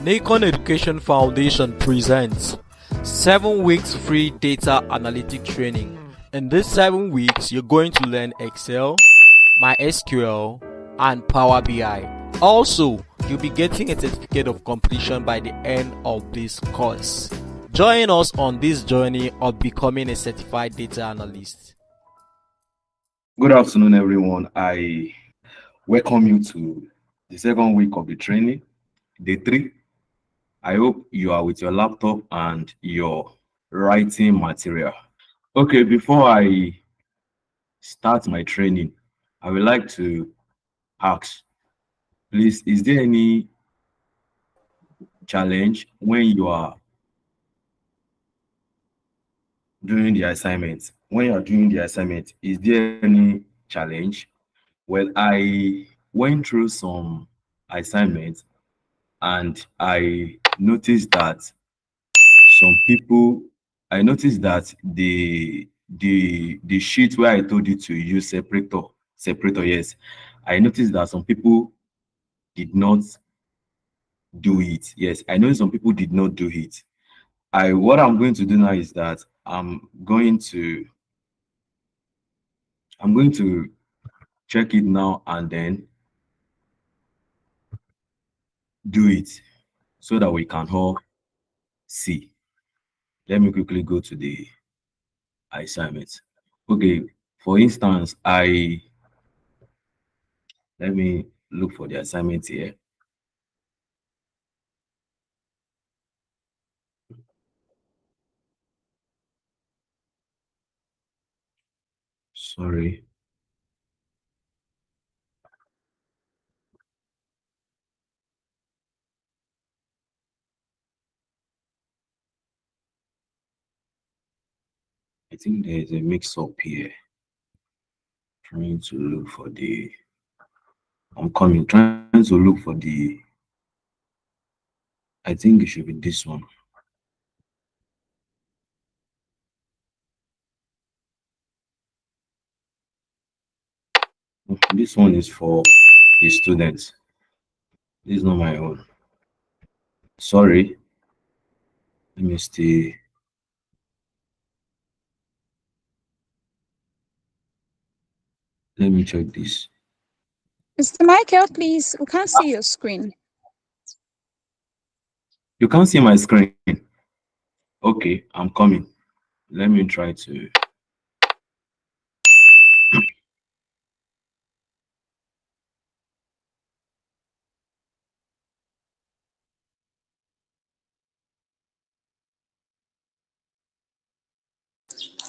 Nikon Education Foundation presents 7 weeks free data analytic training. In these 7 weeks, you're going to learn Excel, MySQL, and Power BI. Also, you'll be getting a certificate of completion by the end of this course. Join us on this journey of becoming a certified data analyst. Good afternoon, everyone. I welcome you to the second week of the training, day 3. I hope you are with your laptop and your writing material. Okay, before I start my training, I would like to ask, please, is there any challenge when you are doing the assignment? When you are doing the assignment, is there any challenge? Well, I went through some assignments and I noticed that the sheet where I told you to use separator, yes, I noticed that some people did not do it. Yes, I know some people did not do it. What I'm going to do now is that I'm going to check it now and then do it so that we can all see. Let me quickly go to the assignment. Okay, for instance, let me look for the assignment here. Sorry. I think there is a mix-up here. Trying to look for the. I'm coming. Trying to look for the. I think it should be this one. This one is for a student. This is not my own. Sorry. Let me stay. Let me check this. Mr. Michael, please, we can't see your screen. You can't see my screen. Okay, I'm coming. Let me try to.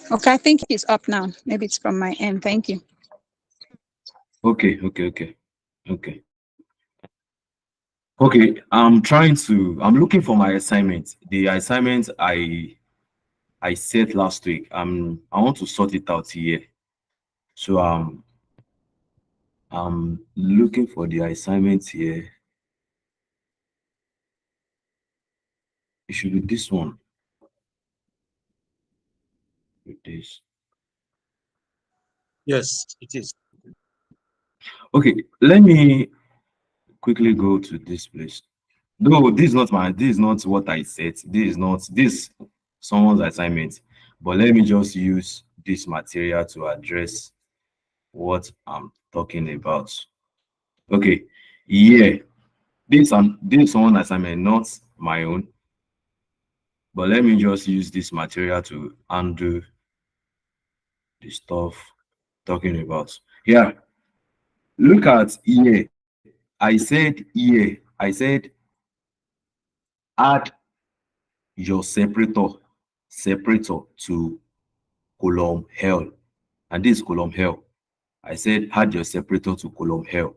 Okay, I think it's up now. Maybe it's from my end. Thank you. Okay. Okay, I'm looking for my assignment. The assignment I set last week. I want to sort it out here. So I'm looking for the assignment here. It should be this one. With this. Yes, it is. Okay, let me quickly go to this place. No, this is not what I said. This someone's assignment. But let me just use this material to address what I'm talking about. Okay, yeah. This someone assignment, not my own. But let me just use this material to undo the stuff talking about. Yeah, look at here. I said add your separator to column L, and this column L. I said add your separator to column L.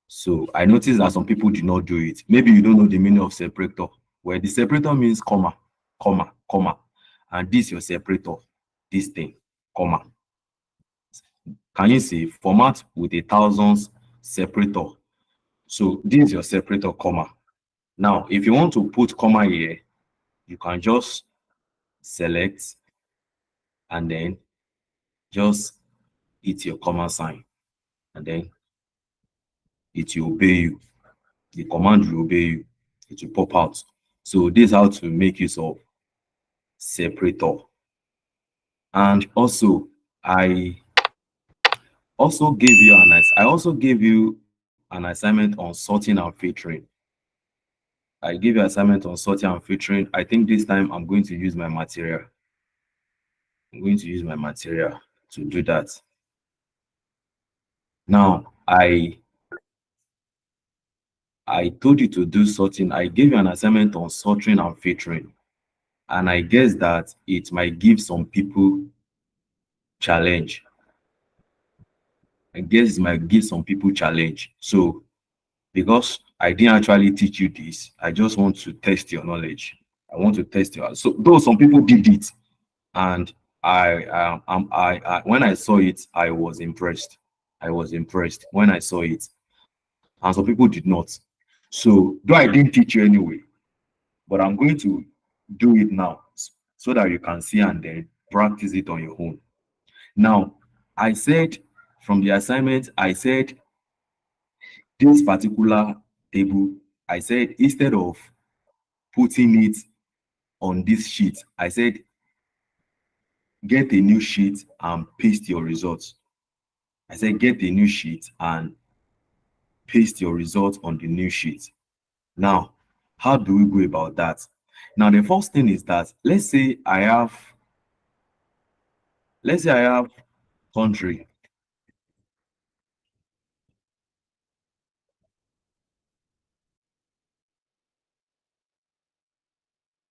So I noticed that some people did not do it. Maybe you don't know the meaning of separator. Where the separator means comma, and this your separator, this thing, comma. Can you see format with a thousands separator? So this is your separator, comma. Now, if you want to put comma here, you can just select and then just hit your comma sign, and then it will obey you. The command will obey you. It will pop out. So this is how to make use of separator. And also, I also gave you an assignment on sorting and filtering. I gave you assignment on sorting and filtering. I think this time I'm going to use my material. I'm going to use my material to do that. Now, I told you to do sorting. I gave you an assignment on sorting and filtering. And I guess that it might give some people challenge. I guess it might give some people challenge. So because I didn't actually teach you this, I just want to test your knowledge. I want to test your, so though some people did it, and when I saw it, I was impressed. I was impressed when I saw it, and some people did not. So though I didn't teach you anyway, but I'm going to do it now so that you can see and then practice it on your own. Now, I said from the assignment, I said this particular table, I said instead of putting it on this sheet, I said get a new sheet and paste your results. I said get a new sheet and paste your results on the new sheet. Now, how do we go about that? Now, the first thing is that let's say I have country,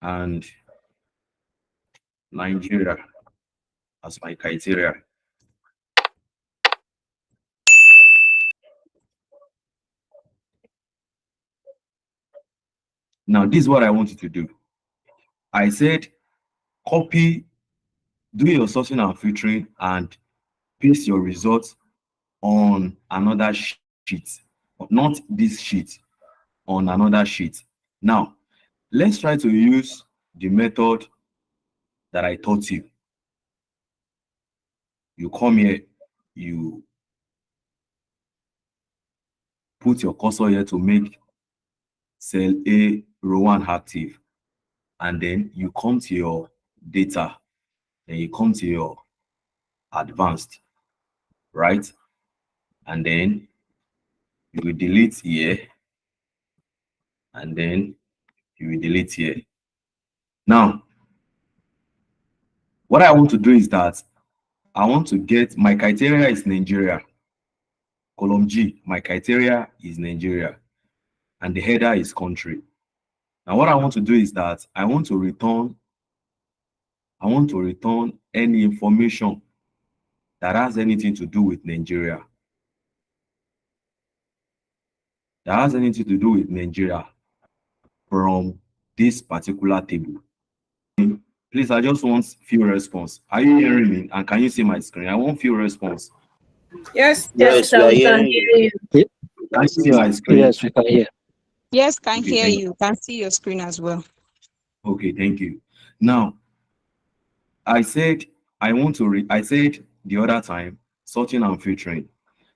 and Nigeria as my criteria. Now, this is what I want you to do. I said copy, do your sorting and filtering, and paste your results on another sheet, not this sheet, on another sheet. Now, let's try to use the method that I taught you. You come here, you put your cursor here to make cell A row 1 active, and then you come to your data, then you come to your advanced, right? And then you will delete here, and then you will delete here. Now, what I want to do is that I want to get my criteria is Nigeria. Column G, my criteria is Nigeria, and the header is country. Now, what I want to do is that I want to return any information that has anything to do with Nigeria. That has anything to do with Nigeria from this particular table. Please, I just want few response. Are you hearing me? And can you see my screen? I want few response. Yes, Yes, we are hearing you. Can you see my screen? Yes, we can hear. Yes, can Okay, hear thank you. Can see your screen as well. Okay, thank you. Now, I said I said the other time sorting and filtering.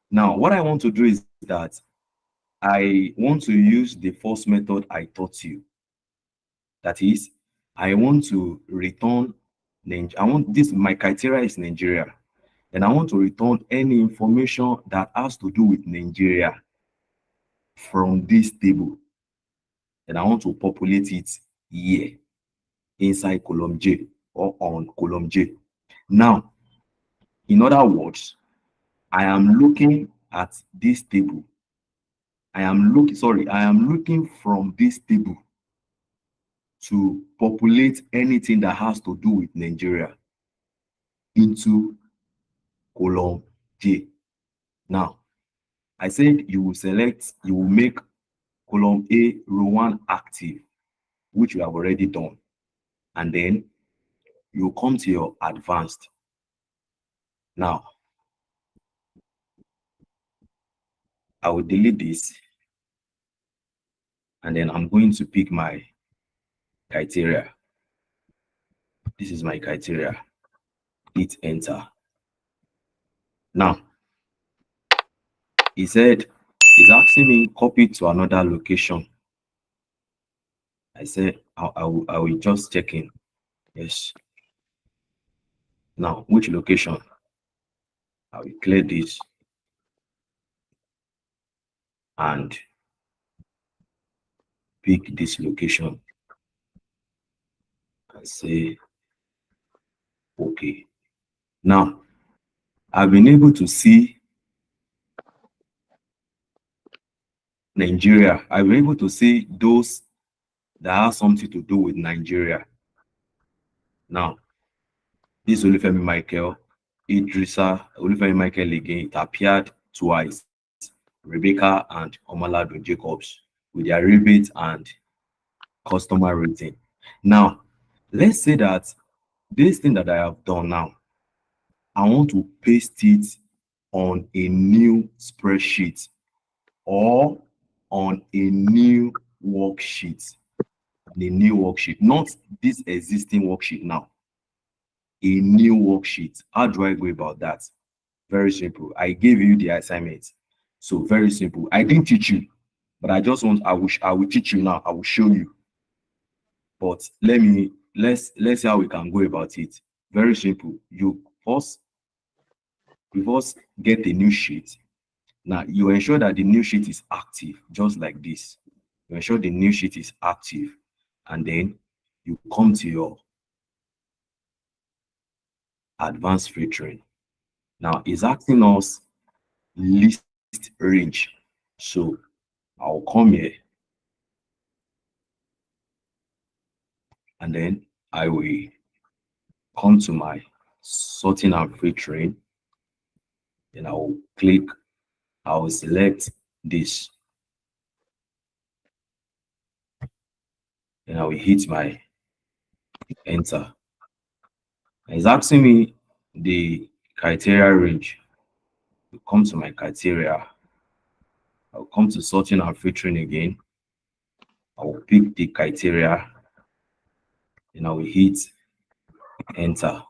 Now, what I want to do is that I want to use the first method I taught you. That is, I want to return I want this, my criteria is Nigeria. And I want to return any information that has to do with Nigeria from this table. And I want to populate it here inside column J or on column J. Now, in other words, I am looking at this table. I am looking from this table to populate anything that has to do with Nigeria into column J. Now, I said you will make column A row 1 active, which you have already done. And then you come to your advanced. Now, I will delete this, and then I'm going to pick my criteria. This is my criteria. Hit enter. Now, he said, he's asking me copy to another location. I said I will just check in. Yes. Now, which location? I will clear this and pick this location and say, okay. Now, I've been able to see Nigeria. I've been able to see those that have something to do with Nigeria. Now, this Olufemi Michael, Idrissa, Olufemi Michael again, it appeared twice. Rebecca and Omalado Jacobs with their rebate and customer rating. Now, let's say that this thing that I have done now, I want to paste it on a new spreadsheet or on a new worksheet. The new worksheet, not this existing worksheet now. A new worksheet. How do I go about that? Very simple. I gave you the assignment. So very simple. I didn't teach you, but I just want I will teach you now. I will show you. But let's see how we can go about it. Very simple. You first get a new sheet. Now you ensure that the new sheet is active, just like this. You ensure the new sheet is active, and then you come to your advanced filtering. Now it's asking us list range. So I'll come here and then I will come to my sorting and filtering. Then I will select this. Then I will hit my enter. It's asking me the criteria range. To come to my criteria, I'll come to sorting and filtering again. I will pick the criteria. Then I will hit enter.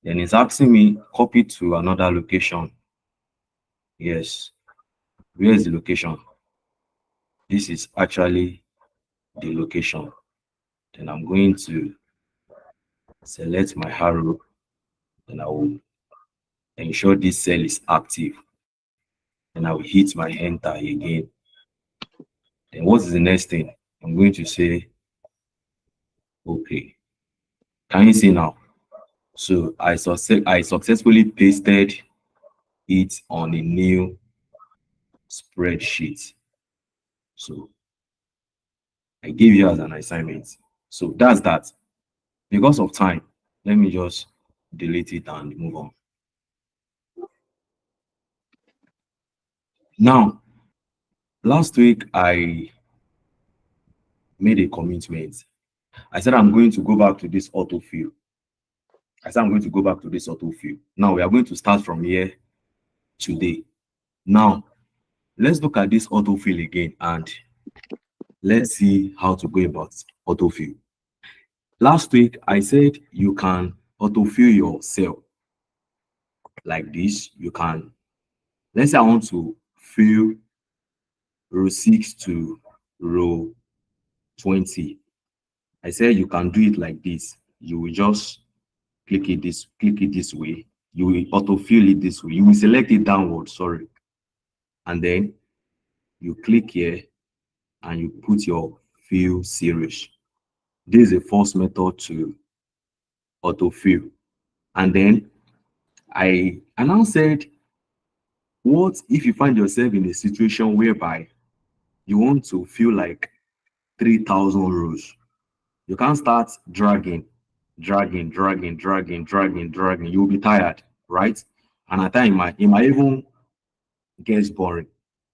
Then it's asking me copy to another location. Yes. Where is the location? This is actually the location. Then I'm going to select my arrow. Then I will ensure this cell is active. Then I will hit my enter again. Then what is the next thing? I'm going to say, okay. Can you see now? So I successfully pasted it on a new spreadsheet. So I gave you as an assignment. So that's that. Because of time, let me just delete it and move on. Now, last week I made a commitment. I said I'm going to go back to this autofill. Now we are going to start from here today. Now, let's look at this autofill again and let's see how to go about autofill. Last week, I said you can autofill your cell like this. You can, let's say I want to fill row 6 to row 20. I said you can do it like this. You will just click it this way. You will autofill it this way. You will select it downward, sorry. And then you click here and you put your fill series. This is the first method to autofill. And then I now said, what if you find yourself in a situation whereby you want to fill like 3,000 rows? You can't start dragging. You'll be tired, right? And at times it might even get boring.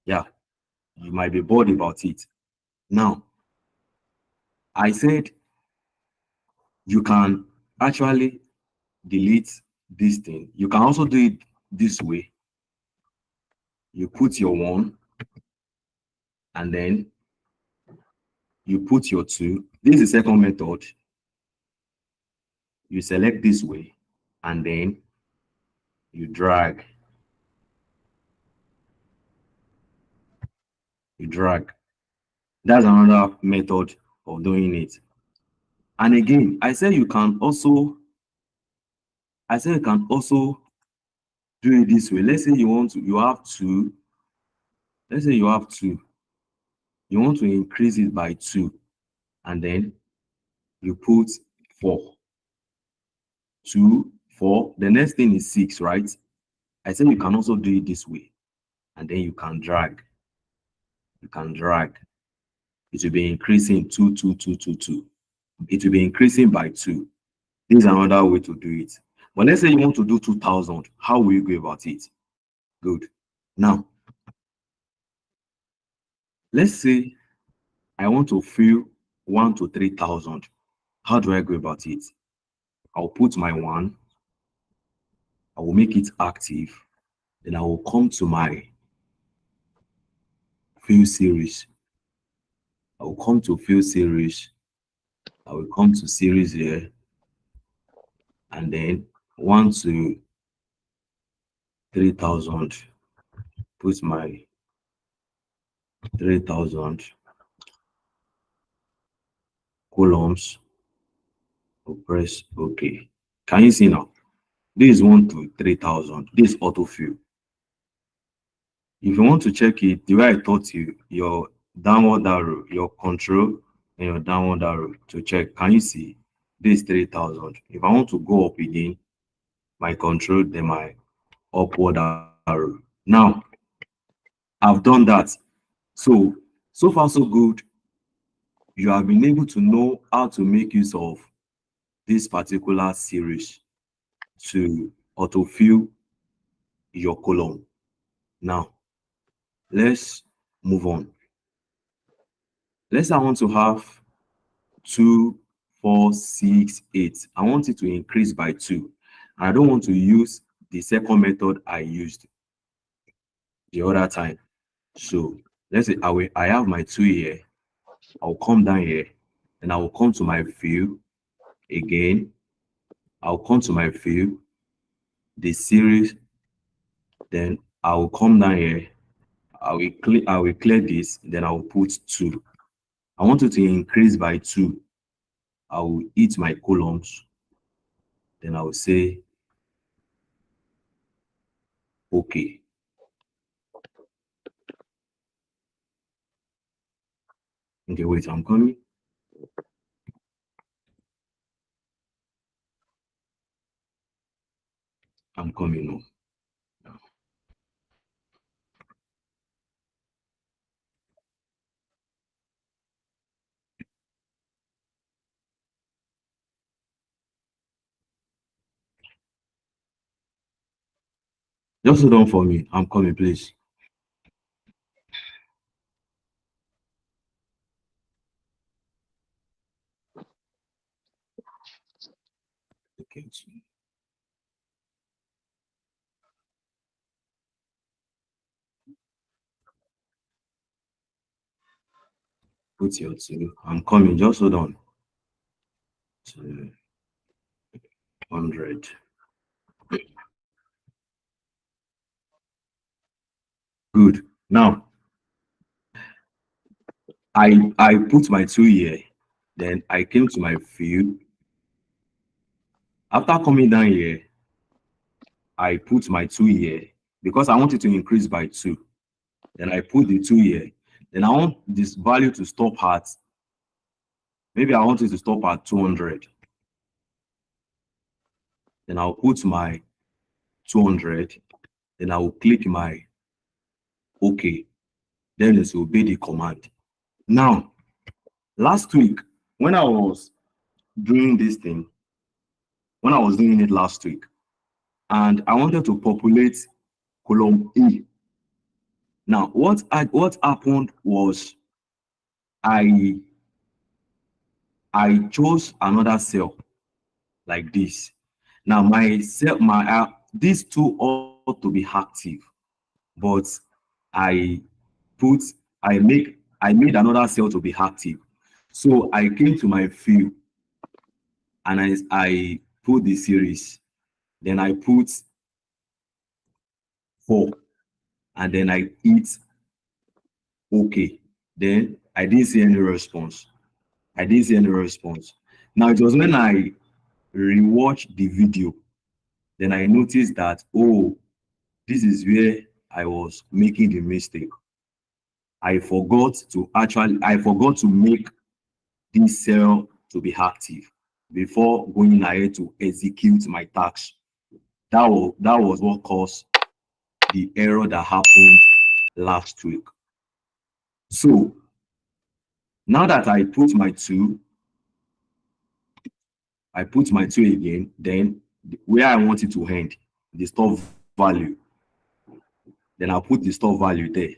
Yeah, you might be bored about it. Now, I said you can actually delete this thing. You can also do it this way. You put your 1 and then you put your 2. This is the second method. You select this way and then you drag. That's another method of doing it. And again, I said you can also do it this way. Let's say you have two. Let's say you have two. You want to increase it by 2, and then you put 4. 2, 4. The next thing is 6, right? I said you can also do it this way, and then you can drag. You can drag. It will be increasing 2, 2, 2, 2, 2. It will be increasing by 2. This is another way to do it. But let's say you want to do 2000. How will you go about it? Good. Now, let's say I want to fill 1 to 3000. How do I go about it? I'll put my 1. I will make it active. Then I will come to my fill series. I will come to fill series. I will come to series here. And then 1 to 3000. Put my 3000 columns. I'll press OK. Can you see now? This is 1 to 3000. This autofill. If you want to check it, the way I taught you, your downward arrow, your control, and your downward arrow to check. Can you see this 3000? If I want to go up again, my control, then my upward arrow. Now, I've done that. So far so good. You have been able to know how to make use of this particular series to autofill your column. Now, let's move on. Let's say I want to have 2, 4, 6, 8. I want it to increase by 2. I don't want to use the second method I used the other time. So let's say I have my 2 here. I'll come down here and I will come to my fill again. I'll come to my fill, the series. Then I will come down here. I will clear this. Then I will put 2. I want it to increase by 2. I will hit my columns. Then I will say OK. Okay, wait, I'm coming. I'm coming now. Just hold on for me. I'm coming, please. Okay. Put your 2. I'm coming. Just hold on. 200. Good. Now, I put my 2 here. Then I came to my fill. After coming down here, I put my 2 here because I want it to increase by 2. Then I put the 2 here. Then I want this value to stop at, maybe I want it to stop at 200. Then I'll put my 200. Then I will click my OK. Then it will obey the command. Now, last week, when I was doing this thing, when I was doing it last week, and I wanted to populate column E. Now, what happened was I chose another cell like this. Now, my cell, these two ought to be active, but I made another cell to be active. So I came to my fill and I put the series. Then I put 4 and then I hit OK. Then I didn't see any response. I didn't see any response. Now it was when I rewatched the video, then I noticed that, oh, this is where I was making the mistake. I forgot to make this cell to be active before going ahead to execute my task. That was what caused the error that happened last week. So now that I put my two again, then where I want it to end, the store value, then I'll put the store value there.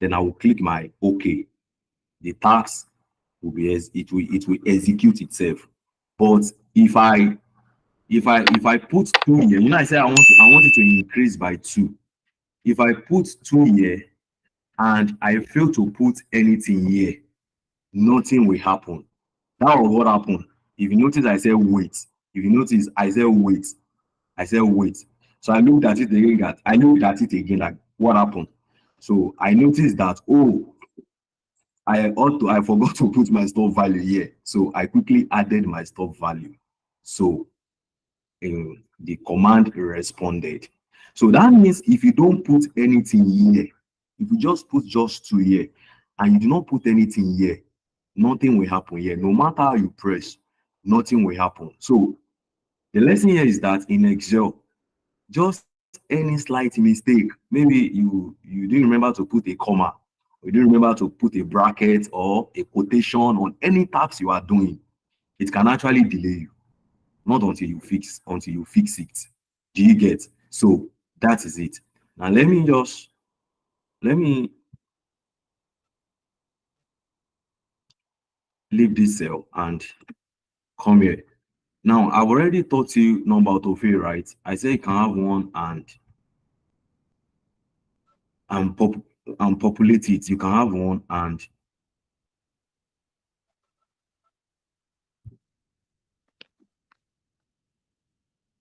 Then I will click my OK. The task will be it will execute itself. But if I put 2 here, I say I want it to increase by 2. If I put 2 here and I fail to put anything here, nothing will happen. That was what happened. If you notice, I said wait. If you notice, I said wait. I said wait. So I looked at it again. Like what happened? So I noticed that, oh, I forgot to put my store value here. So I quickly added my store value. So the command responded. So that means if you don't put anything here, if you just put just 2 here and you do not put anything here, nothing will happen here. No matter how you press, nothing will happen. So the lesson here is that in Excel, just any slight mistake, maybe you didn't remember to put a comma, or you didn't remember to put a bracket or a quotation on any task you are doing, it can actually delay you. Not until you fix it. Do you get? So that is it. Now let me leave this cell and come here. Now I've already taught you number autofill, right? I said you can have one and populate it. You can have one and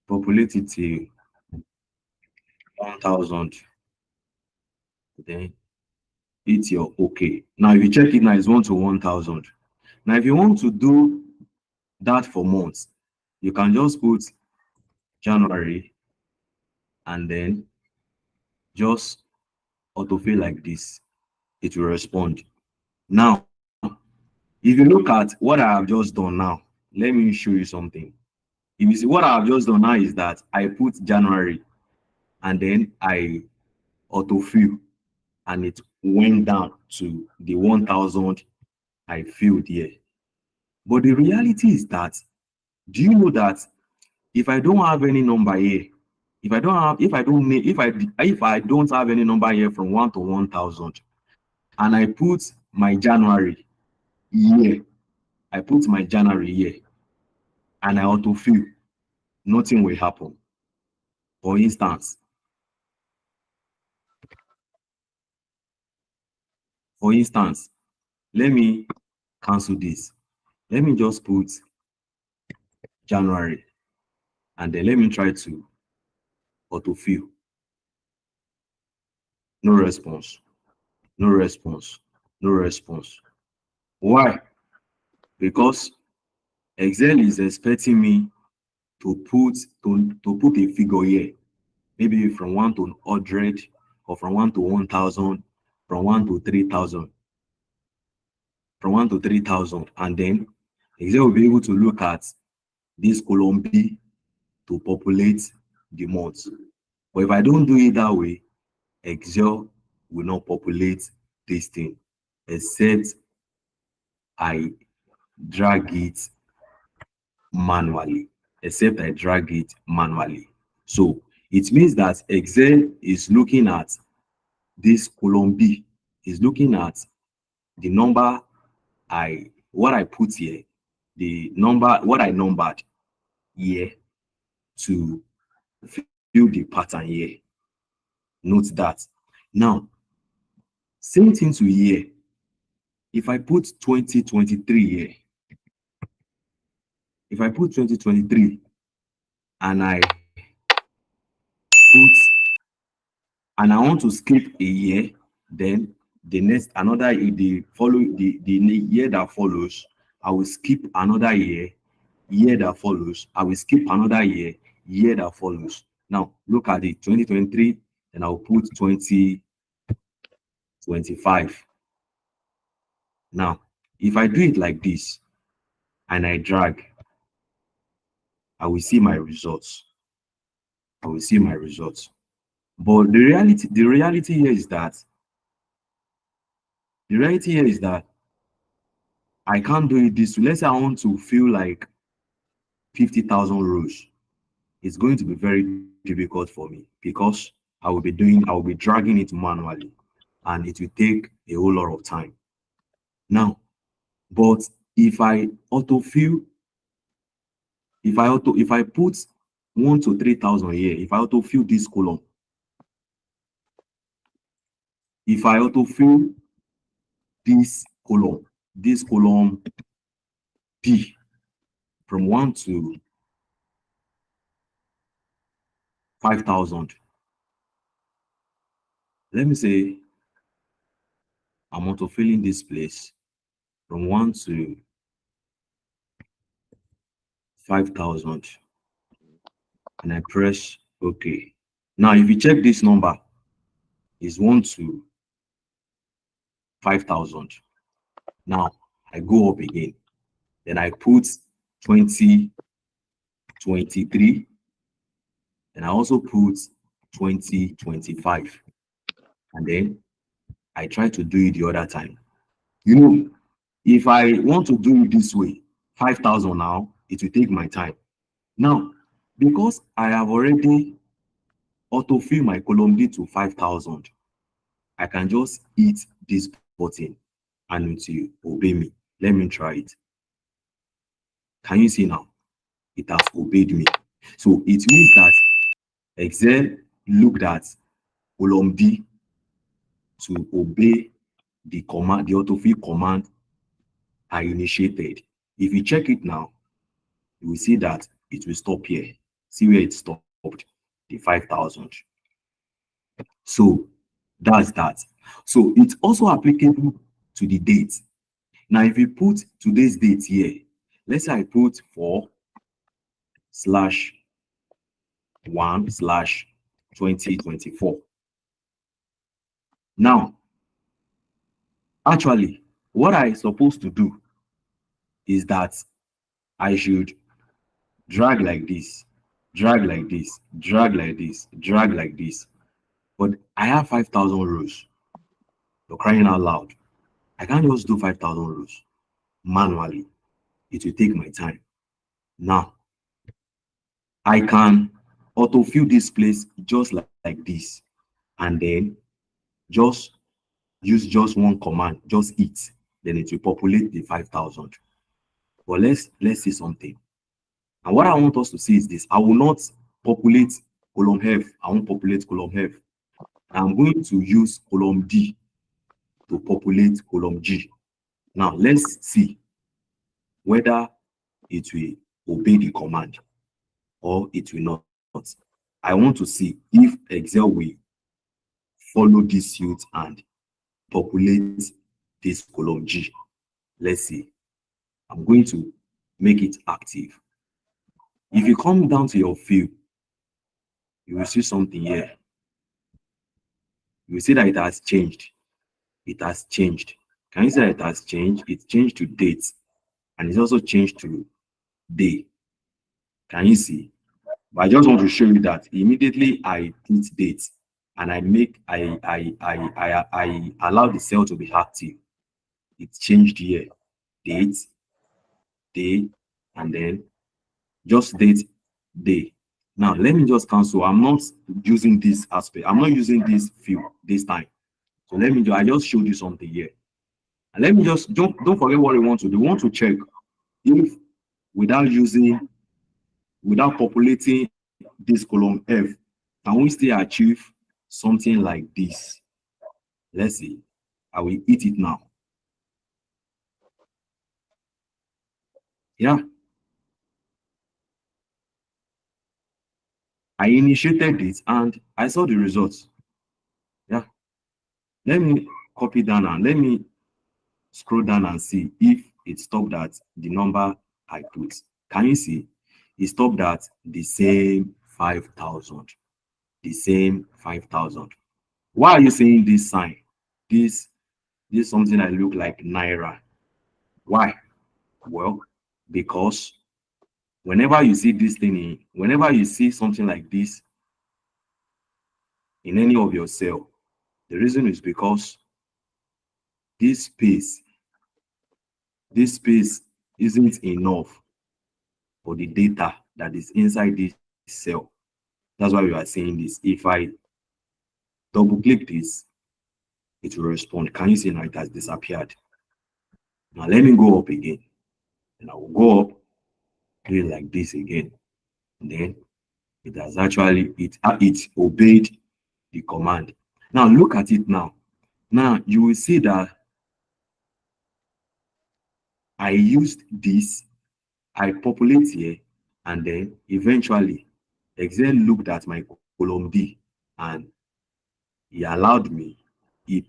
populate it till 1000. Then hit your OK. Now if you check it now, it's 1 to 1000. Now if you want to do that for months, you can just put January and then just autofill like this. It will respond. Now if you look at what I have just done now, let me show you something. If you see what I have just done now is that I put January and then I autofill and it went down to the 1000 I filled here. But the reality is that, do you know that if I don't have any number here, if I don't have any number here from 1 to 1000, and I put my January here, and I autofill, nothing will happen. For instance, let me cancel this. Let me just put January and then let me try to autofill. No response. No response. No response. Why? Because Excel is expecting me to put a figure here, maybe from 1 to 100, or from 1 to 1000, from 1 to 3000, and then Excel will be able to look at this column B to populate the months. But if I don't do it that way, Excel will not populate this thing, except I drag it manually. So it means that Excel is looking at this column B, is looking at the number what I put here, the number what I numbered here to fill the pattern here. Note that. Now, same thing to here. If I put 2023 here, if I put 2023 and I want to skip a year, then the next the year that follows, I will skip another year that follows. I will skip another year that follows. Now look at it, 2023, and I'll put 2025. Now, if I do it like this and I drag, I will see my results. I will see my results. But the reality here is that I can't do it this way. Let's say I want to fill like 50,000 rows. It's going to be very difficult for me because I will be dragging it manually, and it will take a whole lot of time. Now, but if I autofill, if I put 1 to 3,000 here, if I autofill this column, if I autofill this column D from 1 to 5,000, let me say I'm autofilling this place from 1 to 5,000, and I press OK. Now, if you check this number, is 1 to 5,000. Now I go up again, then I put 2023, and I also put 2025, and then I try to do it the other time. You know, if I want to do it this way, 5,000 now, it will take my time. Now, because I have already autofill my column D to 5,000, I can just hit this button and it will obey me. Let me try it. Can you see now? It has obeyed me. So it means that Excel looked at column D to obey the command, the autofill command I initiated. If you check it now, you will see that it will stop here. See where it stopped, the 5,000. So that's that. So it's also applicable to the date. Now, if you put today's date here, let's say I put 4/1/2024. Now, actually, what I supposed to do is that I should drag like this, drag like this, drag like this, drag like this. But I have 5,000 rows. You're crying out loud. I can't just do 5,000 rows manually. It will take my time. Now, I can autofill this place just like this, and then just use just one command, just hit, then it will populate the 5,000. But let's see something. And what I want us to see is this: I will not populate column F. I won't populate column F. I'm going to use column D to populate column G. Now let's see whether it will obey the command or it will not. I want to see if Excel will follow this suit and populate this column G. Let's see. I'm going to make it active. If you come down to your field, you will see something here. You will see that it has changed. It has changed. Can you see that it has changed? It's changed to date, and it's also changed to day. Can you see? But I just want to show you that immediately I hit date and I allow the cell to be active. It changed here, date, day, and then just date, day. Now let me just cancel. I'm not using this aspect. I'm not using this field this time. So let me I just showed you something here. And let me just don't forget what we want to do. We want to check if without populating this column F, can we still achieve something like this? Let's see. I will hit it now. Yeah. I initiated it and I saw the results. Let me copy down and let me scroll down and see if it stopped at the number I put. Can you see? It stopped at the same 5,000. The same 5,000. Why are you seeing this sign? This is something that look like Naira. Why? Well, because whenever you see this thing whenever you see something like this in any of your cell, the reason is because this space this space isn't enough for the data that is inside this cell. That's why we are saying this. If I double click this, it will respond. Can you see now it has disappeared? Now let me go up again, and I will go up, do it like this again, and then it has actually it obeyed the command. Now look at it now. Now you will see that I used this, I populate here, and then eventually Excel looked at my column D and he allowed me, he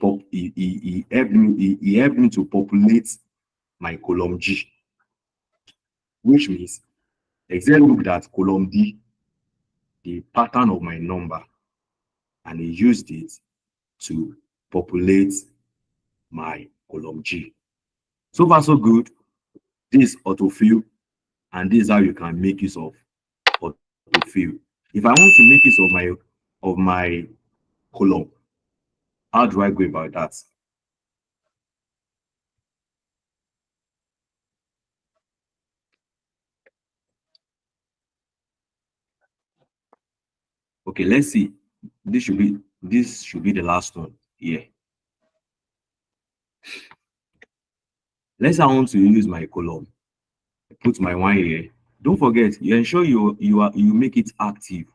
helped me to populate my column G, which means Excel looked at column D, the pattern of my number, and he used it to populate my column G. So far, so good. This autofill, and this is how you can make use of autofill. If I want to make use of my column, how do I go about that? Okay, let's see. This should be the last one here. Let's say I want to use my column. Put my one here. Don't forget, you ensure you make it active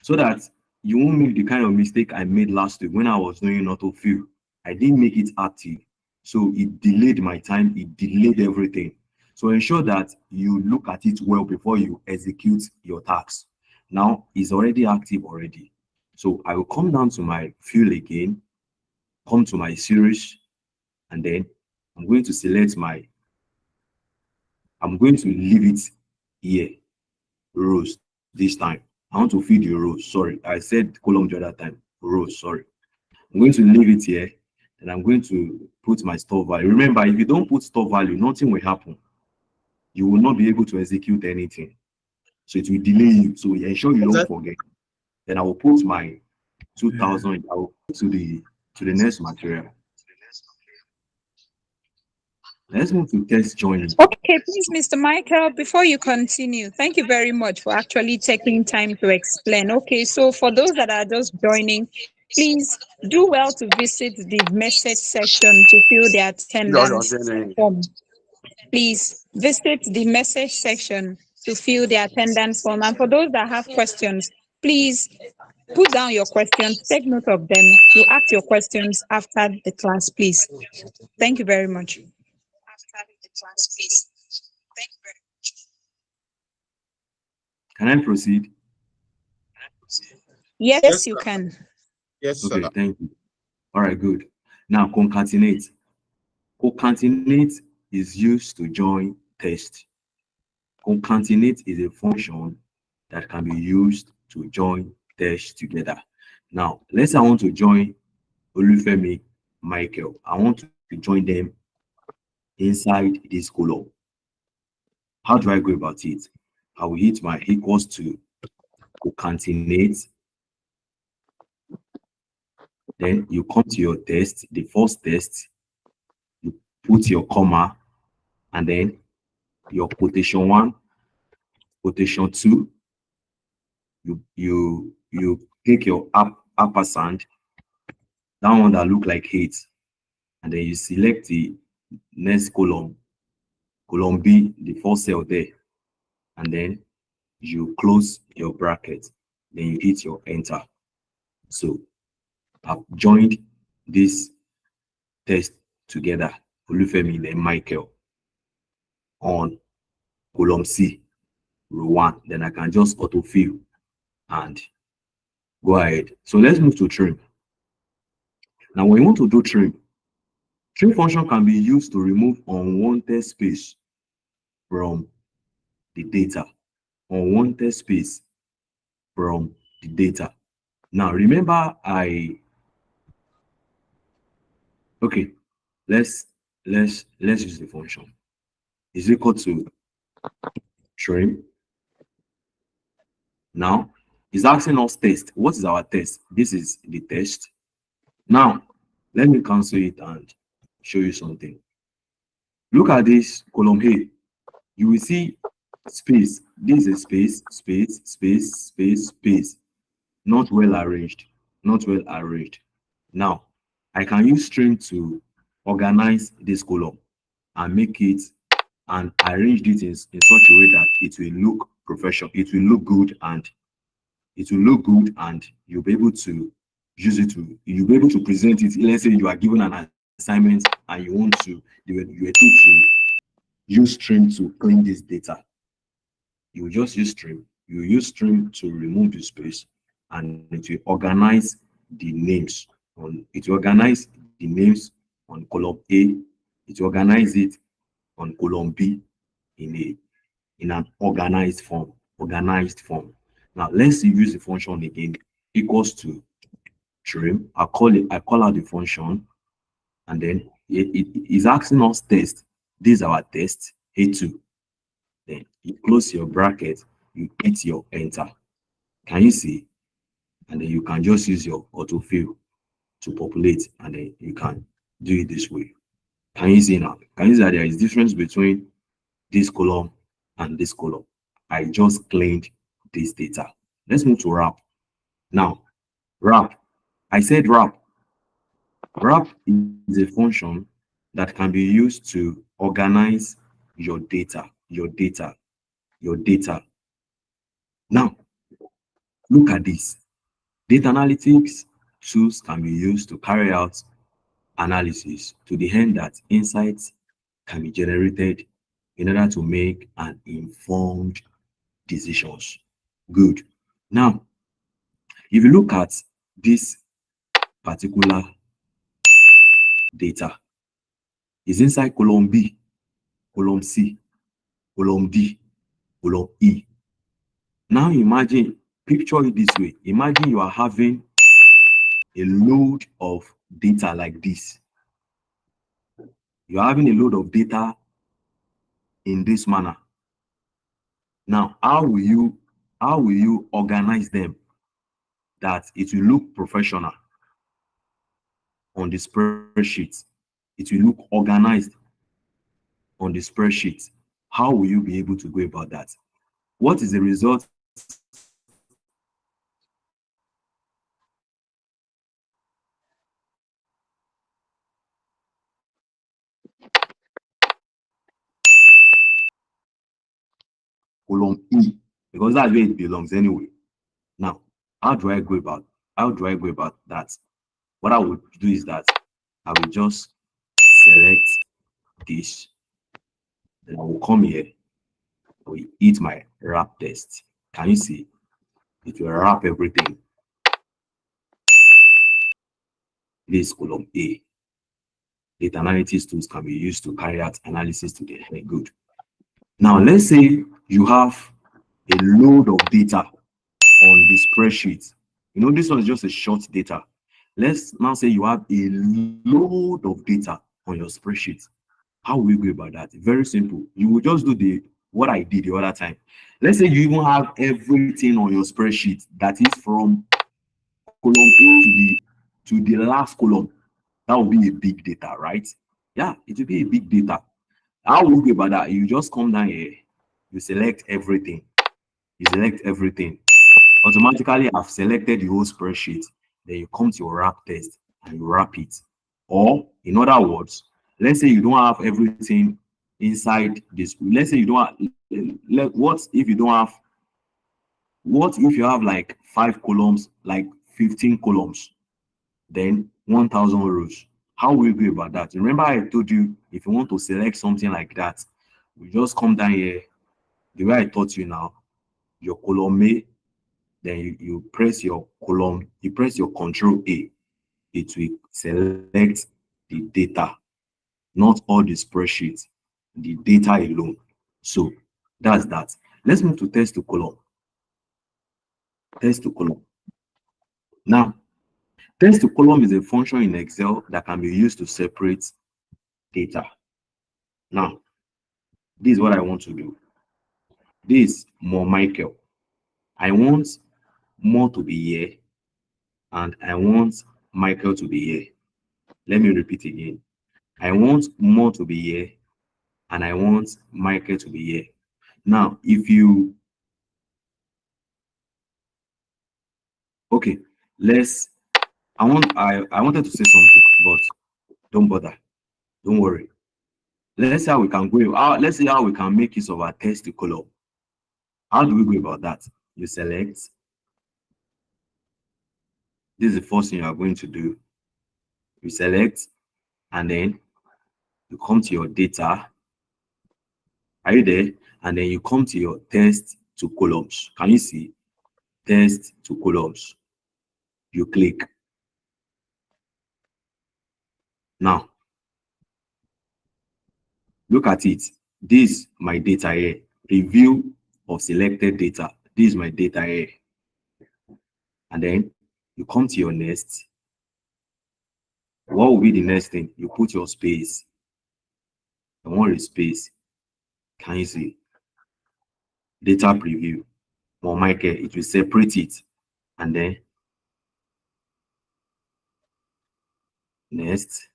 so that you won't make the kind of mistake I made last week when I was doing autofill. I didn't make it active, so it delayed my time, it delayed everything. So ensure that you look at it well before you execute your task. Now it's already active already. So I will come down to my fill again, come to my series, and then I'm going to select I'm going to leave it here, rows this time. I want to feed the rows. Sorry, I said column the other time. Rows, sorry. I'm going to leave it here, and I'm going to put my store value. Remember, if you don't put store value, nothing will happen. You will not be able to execute anything. So it will delay you. So ensure you don't forget. Then I will put my 2,000. I will put to the next material. Let's move to test joining. Okay, please, Mr. Michael, before you continue, thank you very much for actually taking time to explain. Okay, so for those that are just joining, please do well to visit the message section to fill the attendance form. Please visit the message section to fill the attendance form. And for those that have questions, please put down your questions, take note of them. You ask your questions after the class, please. Thank you very much. Can I proceed? Yes, you can. Yes, okay, sir. Thank you. All right, good. Now, concatenate. Concatenate is used to join tests. Concatenate is a function that can be used to join tests together. Now, let's say I want to join Olawale Michael. I want to join them inside this column. How do I go about it? I will hit my equals to concatenate. Then you come to your test, the first test, you put your comma, and then your quotation 1, quotation 2, you take your ampersand, that one that look like 8, and then you select the next column B, the first cell there, and then you close your bracket, then you hit your enter. So I've joined this test together, Olawale then Michael, on column C, row 1. Then I can just autofill and go ahead. So let's move to trim. Now when you want to do trim, String function can be used to remove unwanted space from the data. Unwanted space from the data. Now remember okay, let's use the function. Is equal to trim. Now it's asking us test. What is our test? This is the test. Now let me cancel it and show you something. Look at this column A. You will see space. This is space, space, space, space, space. Not well arranged. Not well arranged. Now I can use string to organize this column and make it and arrange it in such a way that it will look professional, it will look good, and you'll be able to use it to you'll be able to present it. Let's say you are given an assignment and you want to you were told to use string to clean this data. You will just use string. You use string to remove the space and it will organize the names on column A. It will organize it on column B in an organized form. Now let's use the function again. Equals to trim. I call out the function, and then it is asking us test. This is our test A2. Then you close your bracket, you hit your enter. Can you see? And then you can just use your autofill to populate, and then you can do it this way. Can you see now? Can you see that there is difference between this column and this column? I just cleaned this data. Let's move to wrap. Now, wrap. I said wrap. Wrap is a function that can be used to organize your data. Now, look at this. Data analytics tools can be used to carry out analysis to the end that insights can be generated in order to make an informed decisions. Good. Now, if you look at this particular data, is inside column B, column C, column D, column E. Now imagine, picture it this way. Imagine you are having a load of data like this. You are having a load of data in this manner. Now, how will you organize them that it will look professional on the spreadsheet? It will look organized on the spreadsheet. How will you be able to go about that? What is the result? Column E, because that's where it belongs anyway. Now, how do I go about that? What I would do is that I will just select this, then I will come here, I will hit my wrap test. Can you see? It will wrap everything. This column A. Data analytics tools can be used to carry out analysis to the end. Good. Now, let's say you have a load of data on the spreadsheet. You know, this one is just a short data. Let's now say you have a load of data on your spreadsheet. How will you go about that? Very simple. You will just do what I did the other time. Let's say you even have everything on your spreadsheet that is from column A to the last column. That will be a big data, right? Yeah, it will be a big data. How will you go about that? You just come down here, you select everything. Automatically, I've selected the whole spreadsheet. Then you come to your wrap test and you wrap it. Or, in other words, let's say you don't have everything inside this. Let's say you don't have, what if you have like 5 columns, like 15 columns, then 1,000 rows? How will you go about that? Remember, I told you if you want to select something like that, you just come down here, the way I taught you now, your column A, then you press your column, you press your control A, it will select the data. not all the spreadsheet, the data alone. So that's that. Let's move to test to column. Test to column. Now, test to column is a function in Excel that can be used to separate data. Now, this is what I want to do. This more Michael. I want more to be here, and I want Michael to be here. Let me repeat again. I want more to be here, and I want Michael to be here. Now, if you okay, let's I wanted to say something, but don't bother. Don't worry. Let's see how we can go. Let's see how we can make use of our test to column. How do we go about that? You select. This is the first thing you are going to do. You select, and then you come to your data. Are you there? And then you come to your test to columns. Can you see? Test to columns. You click. Now, look at it. This my data here. Review of selected data. This is my data here. And then you come to your next. What will be the next thing? You put your space. I want a space. Can you see? Data preview. Or Michael, it will separate it. And then next.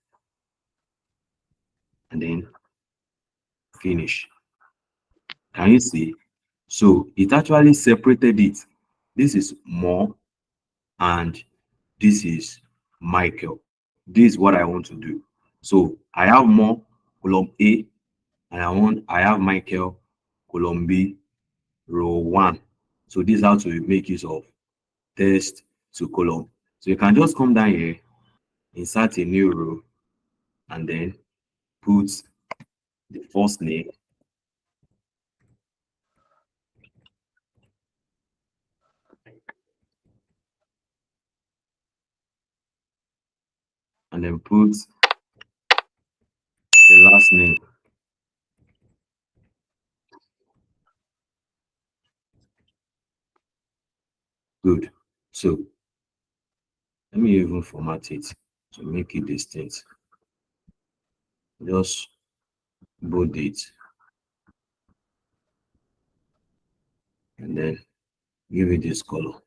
And then finish. Can you see? So it actually separated it. This is more and this is Michael. This is what I want to do. So I have more column A and I have Michael column B row 1. So this is how to make use of test to column. So you can just come down here, insert a new row, and then put the first name. And then put the last name. Good. So let me even format it to make it distinct. Just bold it and then give it this color.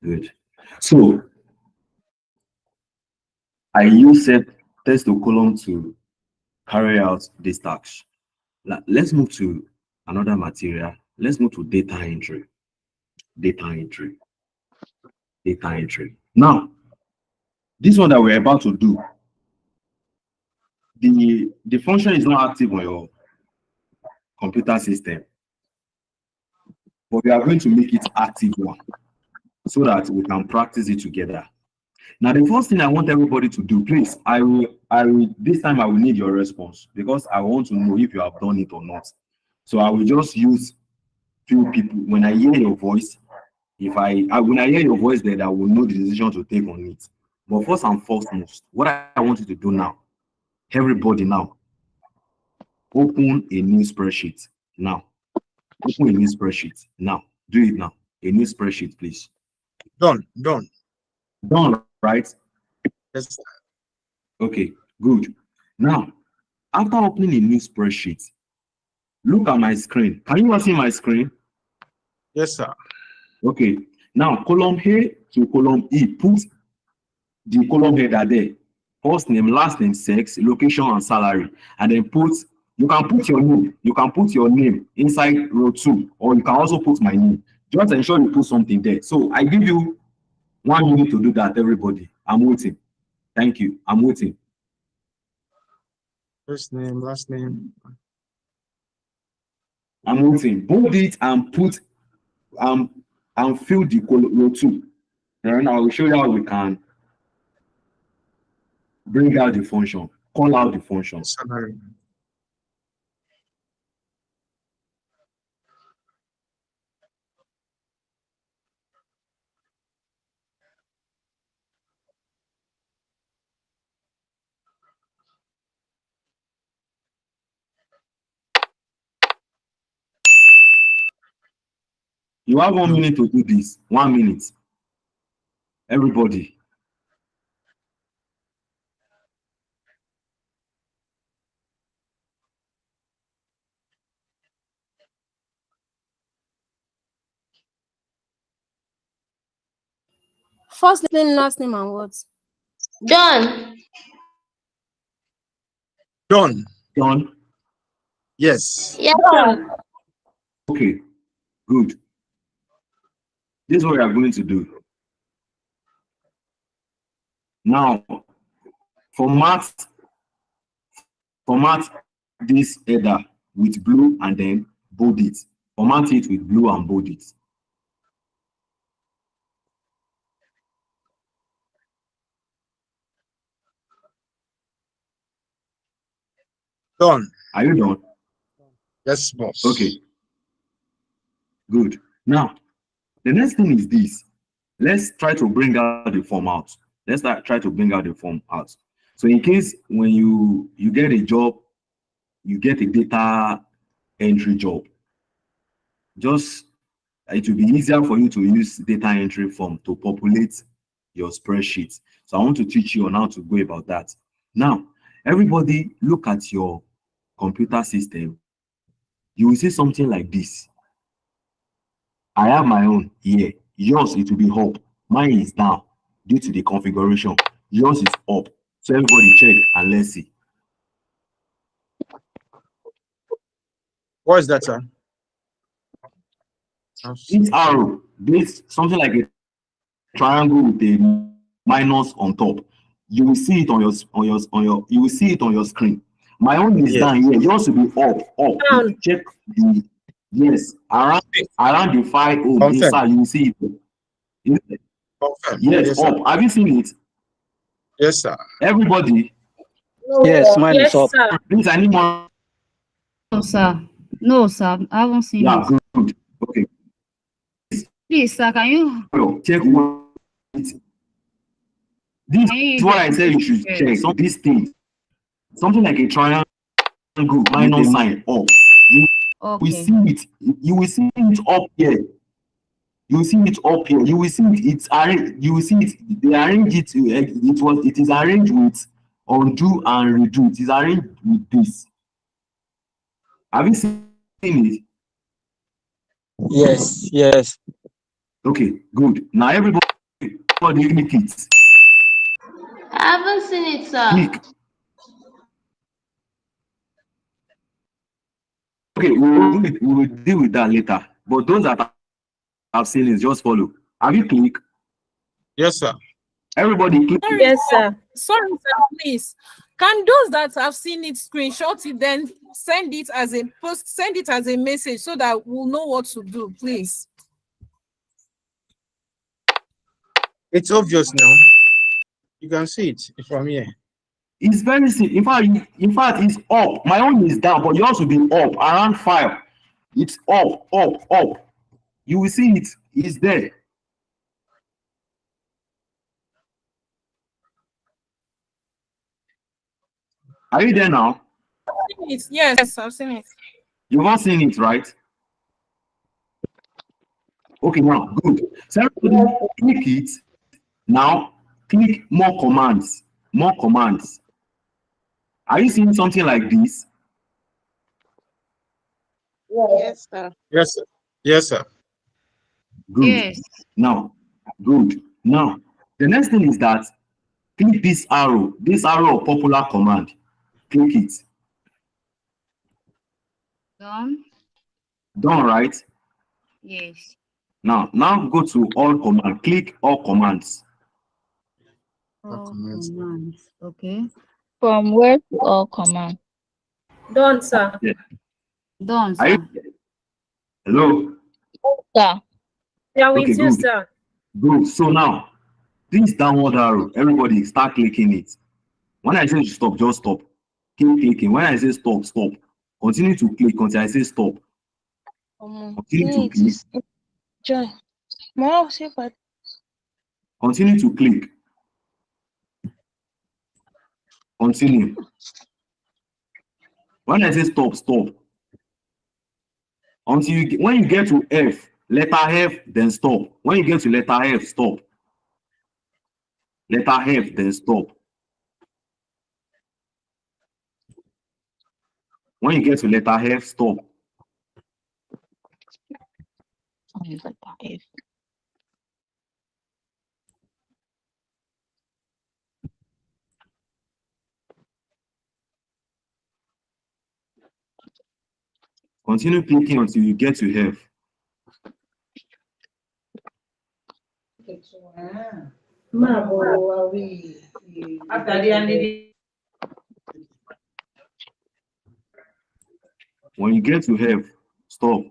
Good. So I use set test to column to carry out this task. Let's move to another material. Let's move to data entry. Data entry. Data entry. Now, this one that we're about to do, the function is not active on your computer system, but we are going to make it active one so that we can practice it together. Now, the first thing I want everybody to do, please, this time I will need your response because I want to know if you have done it or not. So I will just use few people. When I hear your voice, when I hear your voice, then I will know the decision to take on it. But first and foremost, what I want you to do now, everybody now, open a new spreadsheet now. Open a new spreadsheet now. Do it now. A new spreadsheet, please. Done. Done, right? Yes. Okay, good. Now, after opening a new spreadsheet, look at my screen. Can you see my screen? Yes, sir. Okay. Now, column A to column E, put the column header there. First name, last name, sex, location, and salary. And then you can put your name. You can put your name inside row 2, or you can also put my name. Just ensure you put something there. So I give you 1 minute to do that, everybody. I'm waiting. Thank you. I'm waiting. First name, last name. I'm waiting. Bold it and put and fill the row 2. Then I will show you how we can bring out the function, call out the function. Salary. You have 1 minute to do this. 1 minute. Everybody. First name, last name, and what? Done. Done. Done. Yes. Yes, sir. Okay. Good. This is what we are going to do. Now, format this header with blue and then bold it. Format it with blue and bold it. Done. Are you done? Yes, boss. Okay. Good. Now, the next thing is this. Let's try to bring out the form out. Let's try to bring out the form out. So in case when you get a job, you get a data entry job, just it will be easier for you to use data entry form to populate your spreadsheet. So I want to teach you on how to go about that. Now, everybody look at your computer system. You will see something like this. I have my own here. Yours, it will be up. Mine is down due to the configuration. Yours is up. So everybody check and let's see. What is that, sir? This arrow, this something like a triangle with a minus on top. You will see it on your you will see it on your screen. My own is down here. Yours will be up. Down. Check the yes around the file home Confirm. inside. You will see it. Confirm. Yes, sir. up. Have you seen it? Yes, sir. Everybody. Yes, mine Yes, is up. sir. Please, I need more. No, sir. No, sir. I haven't seen Yeah, it. good. Okay. Please, sir, can you? Check what this is what I said you should check. So this thing, something like a triangle minus sign up. We Okay. see it. You will see it up here. You will see it up here. You will see it. It's arranged. You will see it. They arrange it. It is arranged with undo and redo. It is arranged with this. Have you seen it? Yes, yes. Okay, good. Now everybody click it. I haven't seen it, sir. Click. Okay, we will deal with that later. But those that have seen it, just follow. Have you clicked? Yes, sir. Everybody click. Yes, sir. Sorry, sir, please. Can those that have seen it screenshot it, then send it as a post, send it as a message so that we'll know what to do, please? It's obvious now. You can see it from here. It's very simple. In fact, it's up. My own is down, but yours will be up around 5. It's up. You will see it. It's there. Are you there now? Yes, I've seen it. You've not seen it, right? Okay, now good. So everybody click it. Now click more commands. More commands. Are you seeing something like this? Yes, sir. Yes, sir. Yes, sir. Good. Yes. Now, good. Now, the next thing is that click this arrow of popular command. Click it. Done. Done, right? Yes. Now go to all command. Click all commands. All commands. Okay. From where to all command? Done, sir. Yeah. Done, Are sir. you? Hello? Sir. Yeah, with Okay, you, good. sir. Good. So now, this downward arrow, everybody start clicking it. When I say stop, just stop. Keep clicking. When I say stop, stop. Continue to click until I say stop. Continue to click. Continue to click. Continue. When I say stop, stop. Until when you get to F, Letter F, then stop. When you get to letter F, stop. Letter F, then stop. When you get to letter F, stop. Continue clicking until you get to F. When you get to F, stop.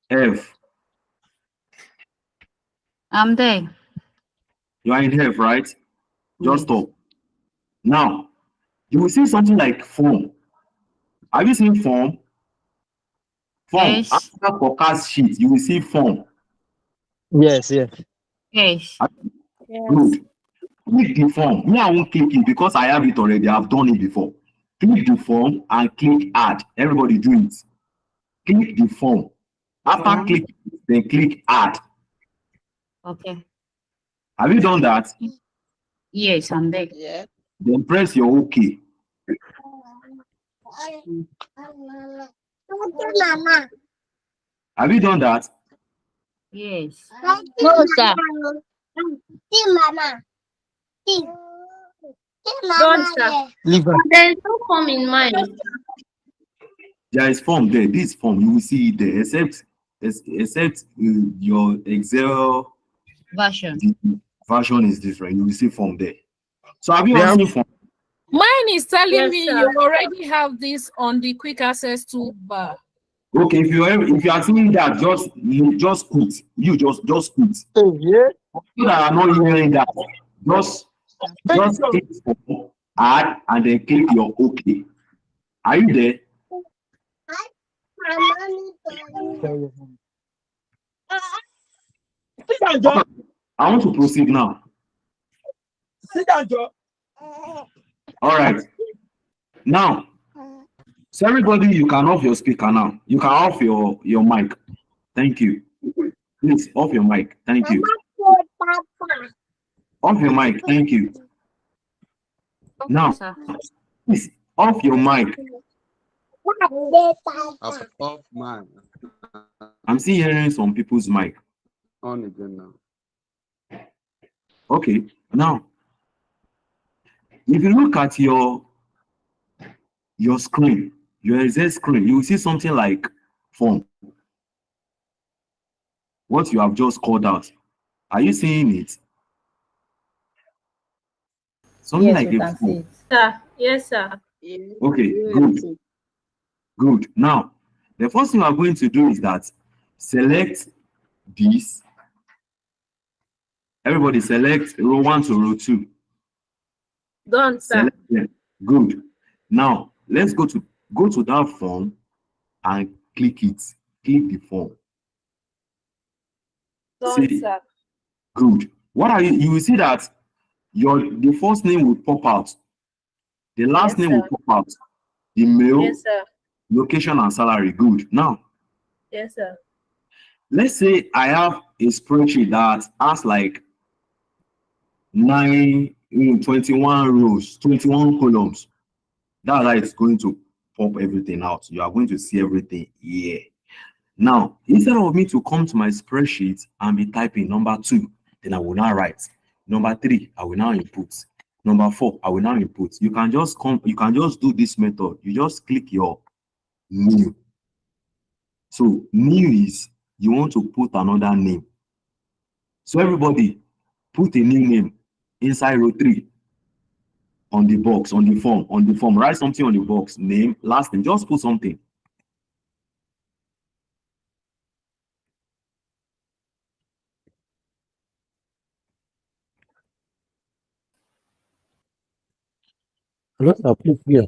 F. I'm there. You are in F, right? Just Yes. stop. Now, you will see something like form. Have you seen form? Form. Yes. After forecast sheet, you will see form. Yes, yes. Yes. Good. Click the form. Me, I won't click it because I have it already. I've done it before. Click the form and click add. Everybody do it. Click the form. After clicking, then click add. Okay. Have you done that? Yes, I'm there. Then press your OK. Have you done that? Yes. No, sir. Done, sir. Leave her. There is no form in mine. There is form there. This form, you will see it there, except your Excel Version. the version is different. You will see form there. So have you Yeah. all seen form? Mine is telling Yes, me sir. you already have this on the quick access toolbar. Okay, if you are seeing that, just quit. You just quit. Yeah. You that are not hearing that, just click form, add, and then click your OK. Are you there? Okay, I want to proceed now. All right. Now, so everybody, you can off your speaker now. You can off your mic. Thank you. Please off your mic. Thank you. Off your mic. Thank you. Now, Sir. please off your mic. Off mine. I'm still hearing some people's mic. On again now. Okay. Now, if you look at your screen, your Excel screen, you will see something like form. What you have just called out. Are you seeing it? Something like a form. Sir. Yes, sir. Okay, good. Good. Now, the first thing we are going to do is that select this. Everybody select row 1 to row 2. Done, sir. Select them. Good. Now, let's go to that form and click it. Click the form. Done, See, sir. good. What are you will see that the first name will pop out. The last Yes, name will sir. pop out. The mail, Yes, sir. location, and salary. Good. Now, Yes, sir. let's say I have a spreadsheet that has like 21 rows, 21 columns. That's how it's going to pop everything out. You are going to see everything here. Now, instead of me to come to my spreadsheet and be typing number 2, then I will now write. Number 3, I will now input. Number 4, I will now input. You can just do this method. You just click your new. So new is you want to put another name. So everybody put a new name inside row 3 on the box, on the form. Write something on the box, name, last name, just put something. Hello, sir, please here.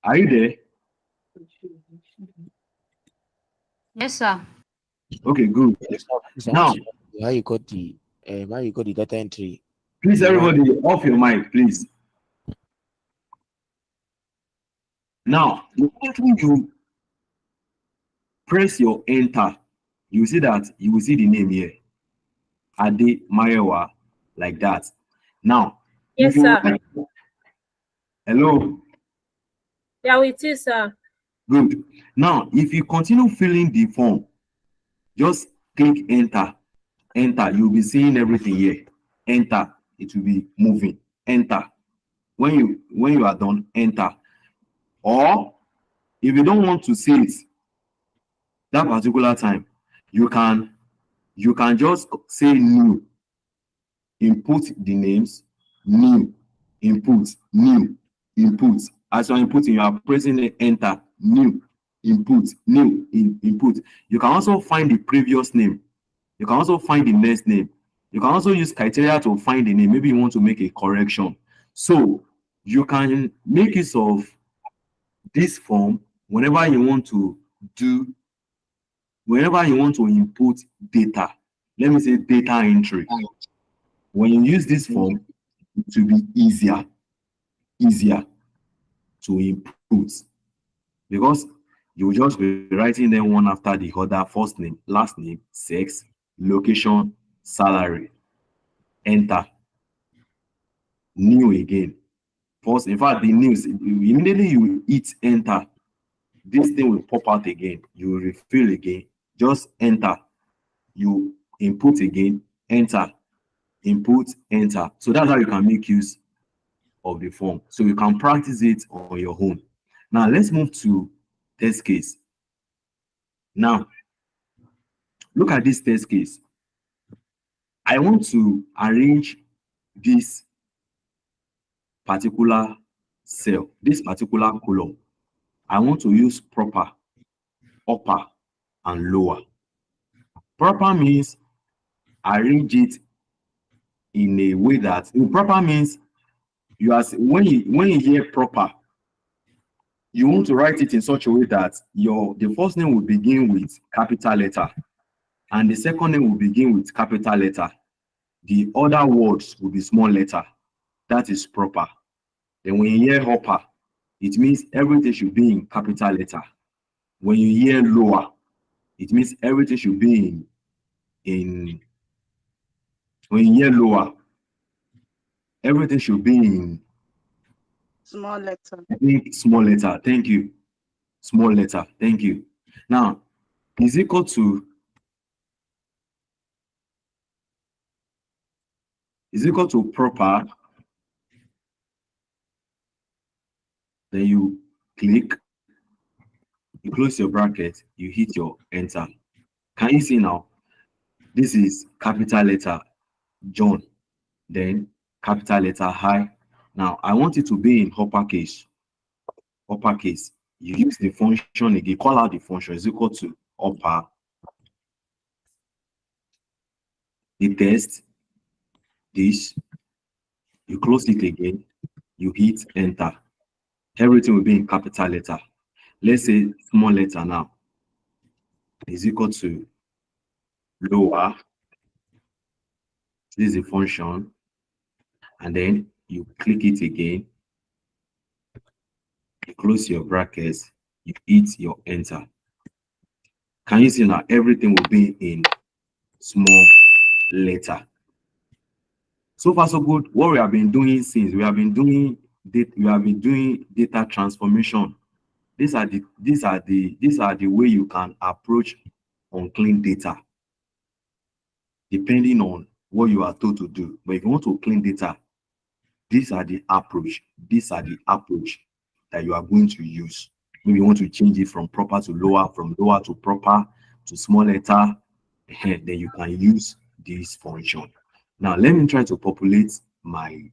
Are you there? Yes, sir. Okay, good. Please, I Now, want to know how you got the data entry. please, The one- everybody, off your mic, please. Now, immediately you press your enter, you will see that you will see the name here, Ade Mayowa, like that. Now, Yes, if you sir. write, hello, Yeah, with you, sir. good. Now, if you continue filling the form, just click enter. Enter, you'll be seeing everything here. Enter, it will be moving. Enter. When you are done, enter. Or if you don't want to see it that particular time, you can just say new, input the names, new, input, new, input. As you're inputting, you are pressing the enter, new, input, new, input. You can also find the previous name. You can also find the next name. You can also use criteria to find the name. Maybe you want to make a correction. So you can make use of this form whenever you want to do, whenever you want to input data. Let me say data entry. When you use this form, it will be easier to input because you will just be writing them one after the other: first name, last name, sex, location, salary, enter, new again. First, in fact, the news immediately you hit enter, this thing will pop out again. You will refill again, just enter, you input again, enter, input, enter. So that's how you can make use of the form. So you can practice it on your own. Now let's move to test case. Now look at this test case. I want to arrange this particular cell, this particular column. I want to use proper, upper, and lower. Proper means arrange it in a way that proper means you are when you hear proper, you want to write it in such a way that the first name will begin with capital letter and the second name will begin with capital letter. The other words will be small letter. That is proper. Then when you hear upper, it means everything should be in capital letter. When you hear lower, it means everything should be in when you hear lower, everything should be in Small letter. I think small letter. Thank you. Small letter. Thank you. Now, is equal to proper. Then you click, you close your bracket, you hit your enter. Can you see now? This is capital letter John, then capital letter I. Now I want it to be in uppercase. Uppercase. You use the function again, call out the function is equal to upper. The test, this, you close it again, you hit enter. Everything will be in capital letter. Let's say small letter now is equal to lower. This is a function, and then you click it again, you close your brackets, you hit your enter. Can you see now everything will be in small letter? So far so good. What we have been doing since we have been doing data transformation. These are the way you can approach unclean data depending on what you are told to do. But if you want to clean data, these are the approach that you are going to use. Maybe you want to change it from proper to lower, from lower to proper to small letter, then you can use this function. Now let me try to populate my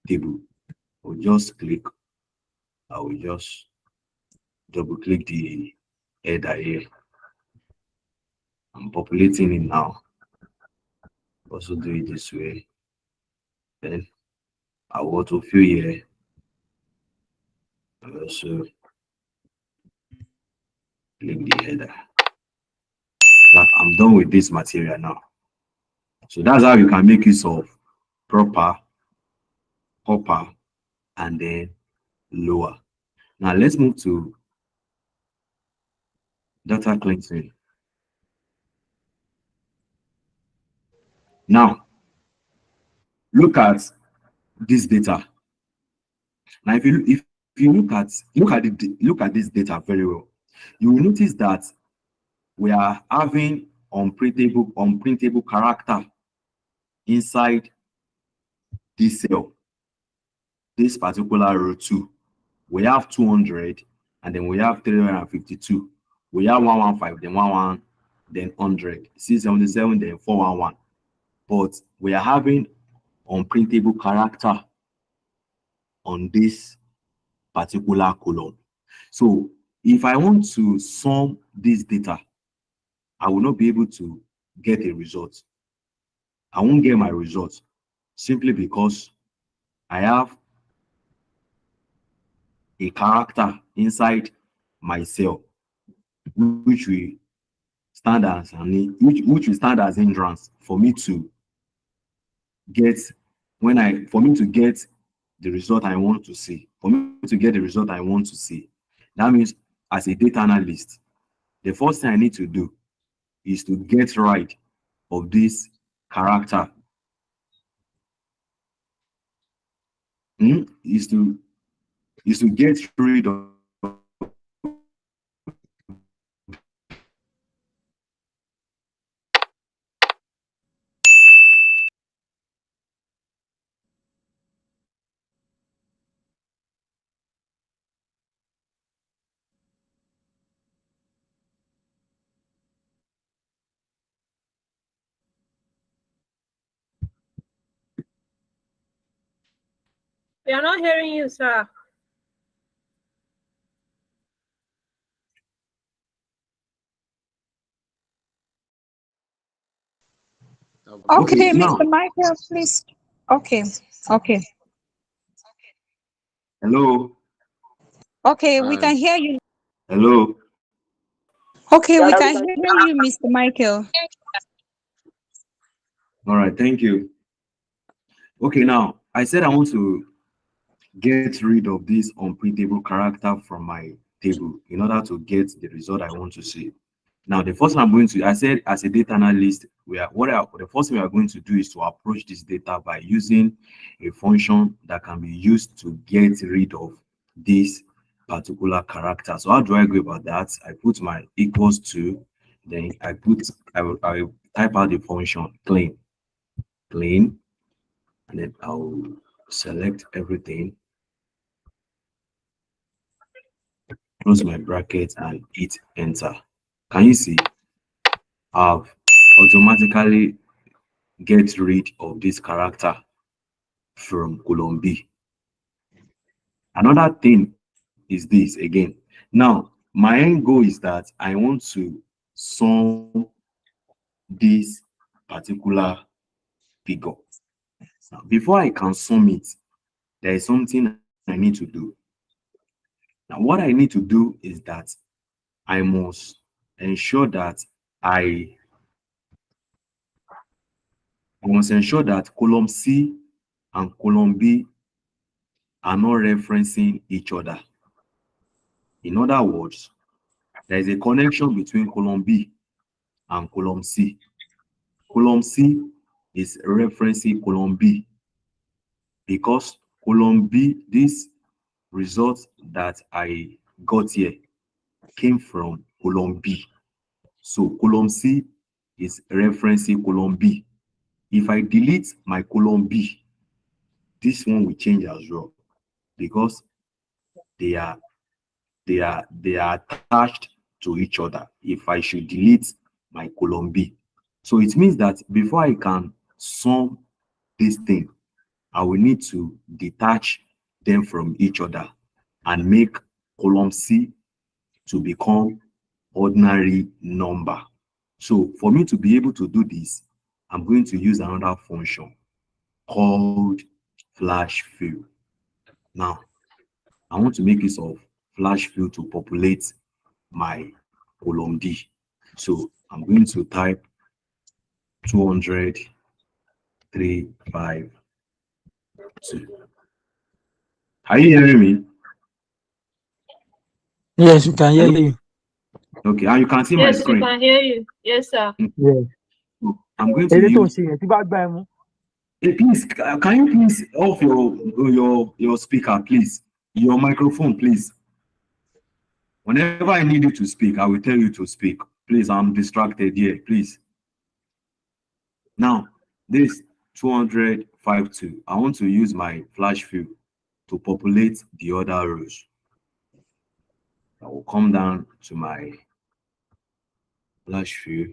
table. I will just double click the header here. I'm populating it now. Also do it this way. Then I will autofill here. Also Click the header. I'm done with this material now. So that's how you can make use of proper, upper, and then lower. Now let's move to data cleansing. Now look at this data. Now if you look at this data very well, you will notice that we are having unprintable character inside this cell, this particular row 2. We have 200, and then we have 352. We have 115, then 11, then 100, 677, then 411. But we are having unprintable character on this particular column. So if I want to sum this data, I will not be able to get a result. I won't get my result simply because I have a character inside my cell, which will stand as which will stand as hindrance for me to get for me to get the result I want to see. For me to get the result I want to see. That means as a data analyst, the first thing I need to do is to get rid of this character. Is to get rid of We are not hearing you, sir. Okay, now. Mr. Michael, please. Okay. Hello. Okay, we can hear you. Hello. Okay, we can hear you, Mr. Michael. All right, thank you. Okay, now I said I want to get rid of this unprintable character from my table in order to get the result I want to see. Now, the first thing I'm going to, I said as a data analyst, the first thing we are going to do is to approach this data by using a function that can be used to get rid of this particular character. So how do I go about that? I put my equals to, then I will type out the function clean, and then I'll select everything, close my bracket, and hit enter. Can you see? I've automatically get rid of this character from column B. Another thing is this again. Now, my end goal is that I want to sum this particular figure. Now, before I can sum it, there is something I need to do. Now, what I need to do is that I must ensure that I must ensure that column C and column B are not referencing each other. In other words, there is a connection between column B and column C. Column C is referencing column B because column B, this result that I got here came from column B. So column C is referencing column B. If I delete my column B, this one will change as well because they are attached to each other. If I should delete my column B, so it means that before I can sum this thing, I will need to detach them from each other and make column C to become ordinary number. So for me to be able to do this, I'm going to use another function called flash fill. Now, I want to make use of flash fill to populate my column D. So I'm going to type 200, 3, 5, 2. Are you hearing me? Yes, we can hear you. Okay, and you can see my Yes, we screen. can hear you. Yes, sir. Yeah. I'm going to use. Hey, please, can you please off your speaker, please? Your microphone, please. Whenever I need you to speak, I will tell you to speak. Please, I'm distracted here, please. Now, this 200.52, I want to use my flash fill to populate the other rows. I will come down to my flash fill.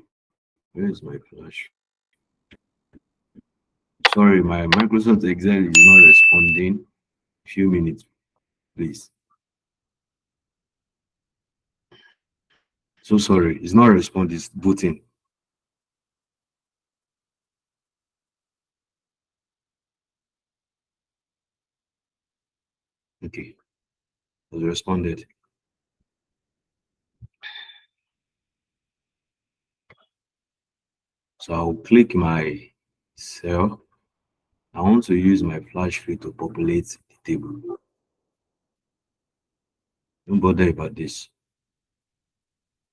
Where is my flash? Sorry, my Microsoft Excel is not responding. Few minutes, please. So sorry, it's not responding, it's booting. Okay, it responded. So I'll click my cell. I want to use my flash fill to populate the table. Don't bother about this.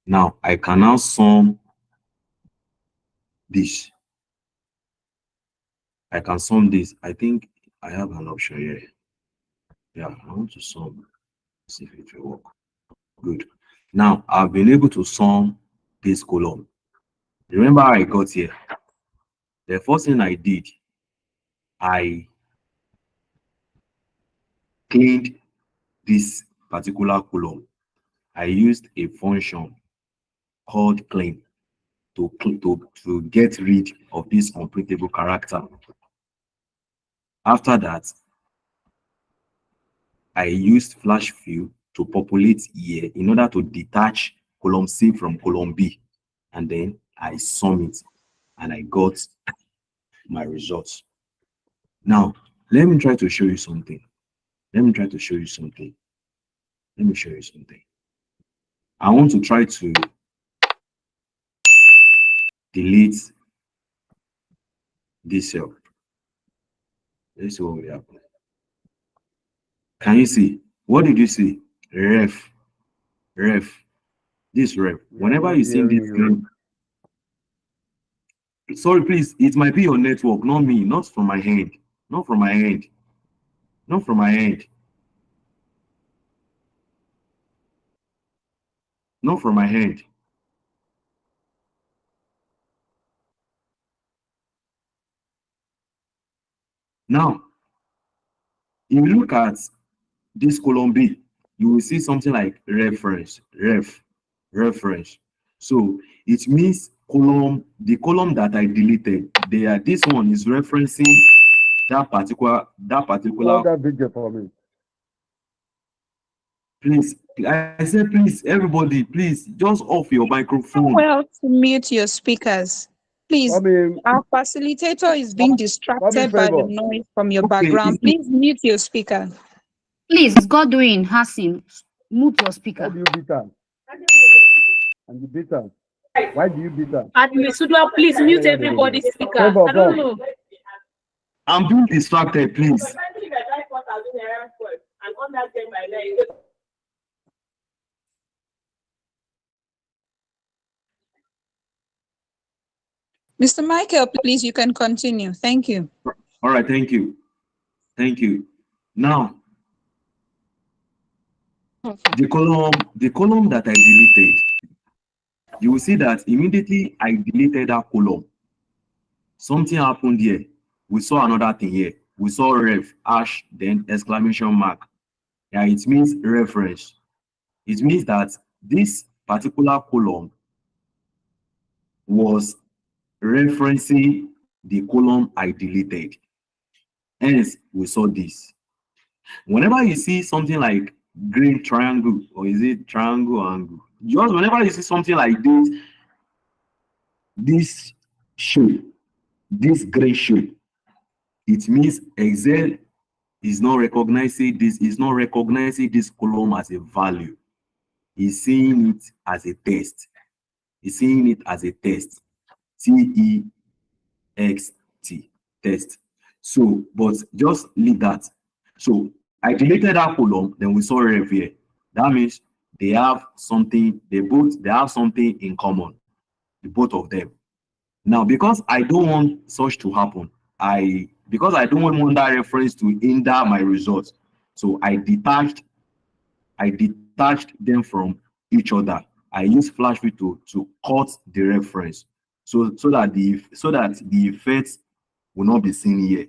Now I can now sum this. I can sum this. I think I have an option here. Yeah, I want to sum. See if it will work. Good. Now I've been able to sum this column. Remember how I got here? The first thing I did, I cleaned this particular column. I used a function called clean to get rid of this unprintable character. After that, I used flash fill to populate here in order to detach column C from column B, and then I sum it and I got my results. Now let me try to show you something. Let me show you something. I want to try to delete this cell. Let's see what will happen. Can you see? What did you see? Ref. This ref. Whenever you see this green, sorry, please, it might be your network, not me, not from my hand. Not from my hand. Not from my hand. Not from my hand. Now, if you look at this column B, you will see something like reference. So it means the column that I deleted, this one is referencing that particular. Hold that video for me. Please, I said, please, everybody, please, just off your microphone. Well, to mute your speakers. Please, our facilitator is being distracted by the noise from your background. Please mute your speaker. Please, Godwin, Hassim, mute your speaker. Why do you beat her? And you beat her. Why do you beat her? Admisudwa, please mute everybody's speaker. I don't know. I'm being distracted, please. Mr. Michael, please, you can continue. Thank you. All right, thank you. Now, the column that I deleted, you will see that immediately I deleted that column, something happened here. We saw another thing here. We saw ref, hash, then exclamation mark. Yeah, it means reference. It means that this particular column was referencing the column I deleted. Hence, we saw this. Whenever you see something like green triangle, or is it triangle angle? Just whenever you see something like this shape, this gray shape, it means Excel is not recognizing this column as a value. is seeing it as a test. Is seeing it as a test. T-E-X-T, test. So, but just leave that. So I deleted that column, then we saw rev here. That means they have something, they have something in common, the both of them. Now, because I don't want such to happen, because I don't want that reference to hinder my results, so I detached them from each other. I use flash fill to cut the reference, so that the effects will not be seen here.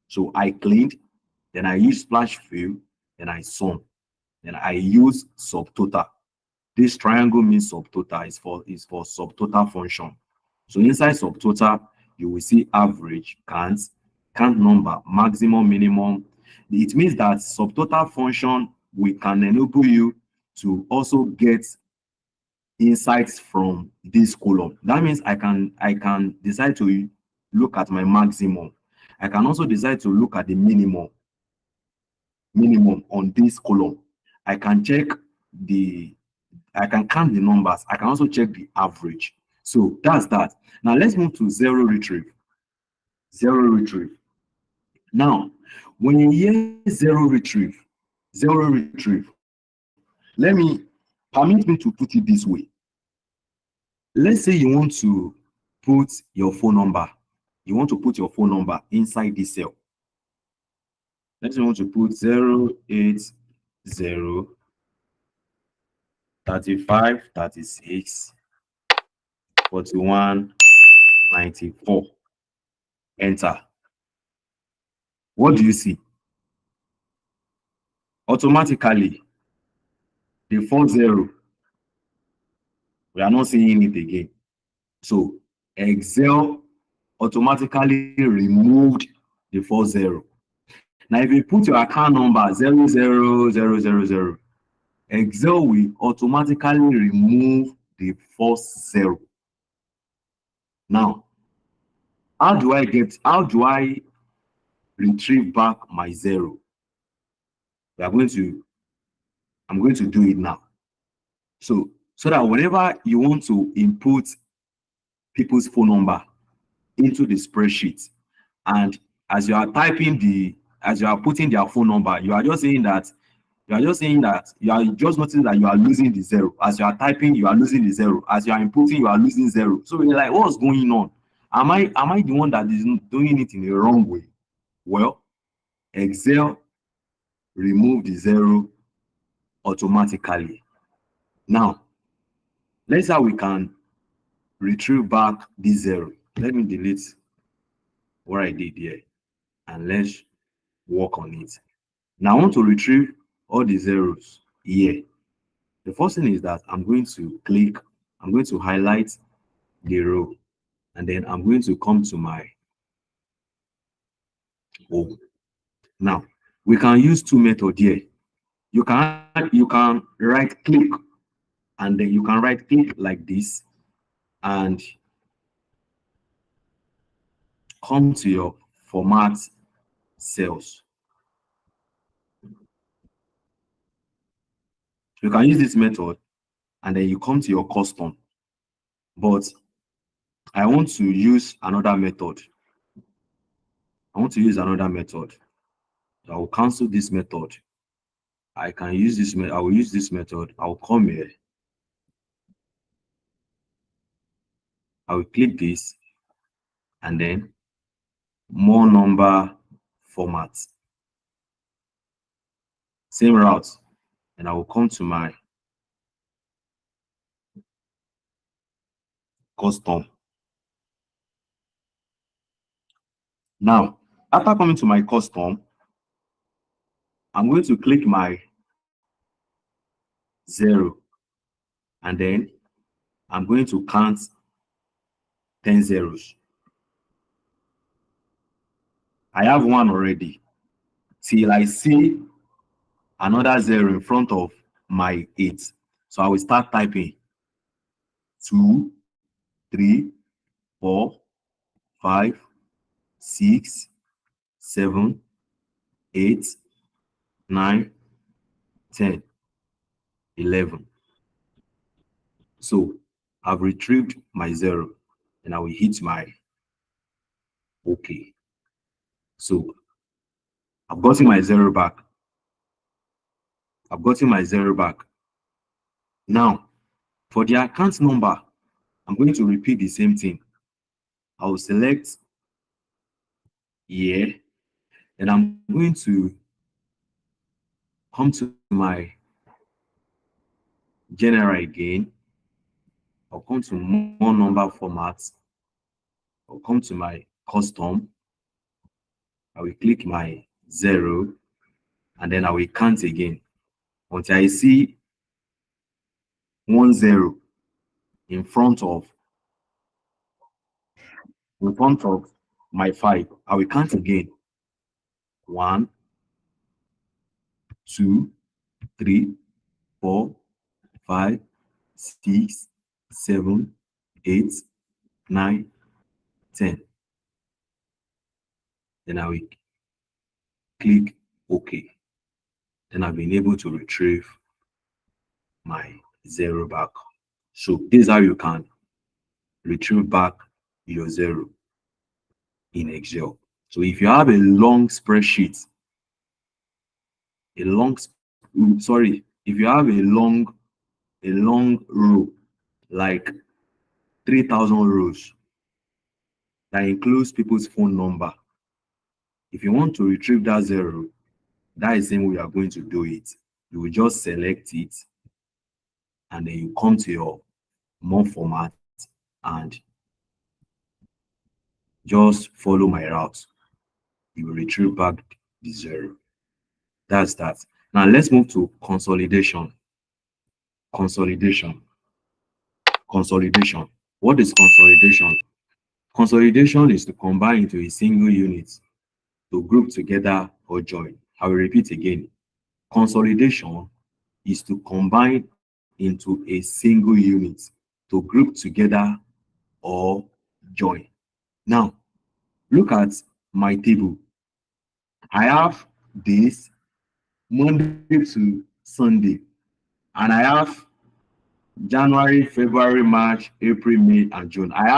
So I cleaned, then I use splash fill, then I sum, then I use subtotal. This triangle means subtotal is for subtotal function. So inside subtotal, you will see average, count number, maximum, minimum. It means that subtotal function we can enable you to also get insights from this column. That means I can decide to look at my maximum. I can also decide to look at the minimum on this column. I can count the numbers. I can also check the average. So that's that. Now let's move to zero retrieve. Zero retrieve. Now, when you hear zero retrieve, permit me to put it this way. Let's say you want to put your phone number. You want to put your phone number inside this cell. Let's say you want to put 080 35 36 41 94. Enter. What do you see? Automatically, the 40, we are not seeing it again. So Excel automatically removed the 40. Now, if you put your account number 00000, Excel will automatically remove the first 0. Now, how do I retrieve back my 0? I'm going to do it now. So that whenever you want to input people's phone number into the spreadsheet, and as you are putting their phone number, you are just noticing that you are losing the 0. As you are typing, you are losing the 0. As you are inputting, you are losing 0. So you're like, what's going on? Am I the one that is doing it in the wrong way? Well, Excel removed the 0 automatically. Now, let's see how we can retrieve back this 0. Let me delete what I did here, and let's work on it. Now I want to retrieve all the zeros here. The first thing is that I'm going to highlight the row, and then I'm going to come to my home. Now we can use two methods here. You can right click, and then you can right click like this and come to your format cells. You can use this method, and then you come to your custom. But I want to use another method. I will cancel this method. I can use this method. I will use this method. I will come here. I will click this, and then more number format. Same route. And I will come to my custom. Now, after coming to my custom, I'm going to click my 0, and then I'm going to count 10 zeros. I have one already till I see another 0 in front of my 8. So I will start typing 2, 3, 4, 5, 6, 7, 8, 9, 10, 11. So I've retrieved my 0 and I will hit my OK. So I've gotten my 0 back. I've gotten my 0 back. Now, for the account number, I'm going to repeat the same thing. I will select here, and I'm going to come to my general again. I'll come to more number formats. I'll come to my custom. I will click my 0, and then I will count again until I see 1 0 in front of my 5. I will count again. 1, 2, 3, 4, 5, 6, 7, 8, 9, 10. Then I will click OK. Then I've been able to retrieve my 0 back. So this is how you can retrieve back your 0 in Excel. So if you have a long spreadsheet, if you have a long row, like 3,000 rows, that includes people's phone number. If you want to retrieve that 0, that is the same way you are going to do it. You will just select it, and then you come to your more format and just follow my route. You will retrieve back the 0. That's that. Now let's move to consolidation. Consolidation. What is consolidation? Consolidation is to combine into a single unit, to group together or join. I will repeat again. Consolidation is to combine into a single unit, to group together or join. Now, look at my table. I have this Monday to Sunday, and I have January, February, March, April, May, and June. I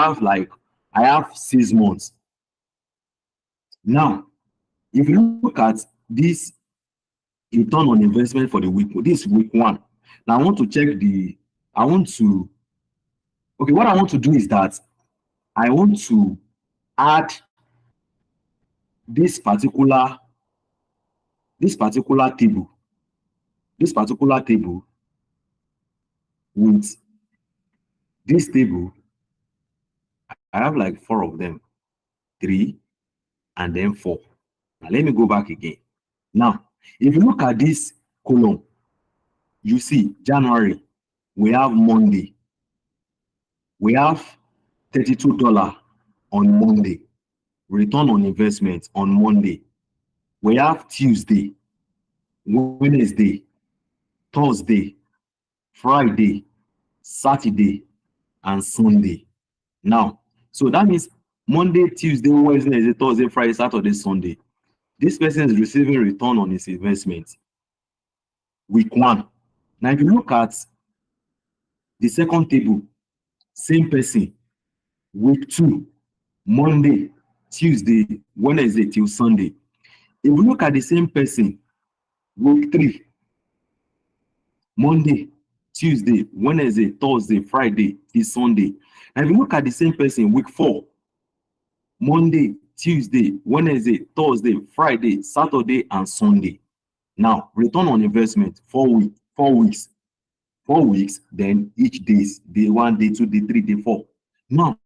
have 6 months. Now, if you look at this return on investment for the week, this week 1. Now I want to check what I want to do is that I want to add this particular table with this table. I have like 4 of them, 3 and then 4. Now let me go back again. Now, if you look at this column, you see January, we have Monday. We have $32 on Monday. Return on investment on Monday. We have Tuesday, Wednesday, Thursday, Friday, Saturday, and Sunday. Now, so that means Monday, Tuesday, Wednesday, Thursday, Friday, Saturday, Sunday. This person is receiving return on his investment. Week 1. Now, if you look at the second table, same person. Week 2, Monday, Tuesday, Wednesday till Sunday. If you look at the same person, week 3, Monday, Tuesday, Wednesday, Thursday, Friday till Sunday. And if you look at the same person, week 4, Monday, Tuesday, Wednesday, Thursday, Friday, Saturday, and Sunday. Now, return on investment, 4 weeks. 4 weeks, then each days, day 1, day 2, day 3, day 4. Now,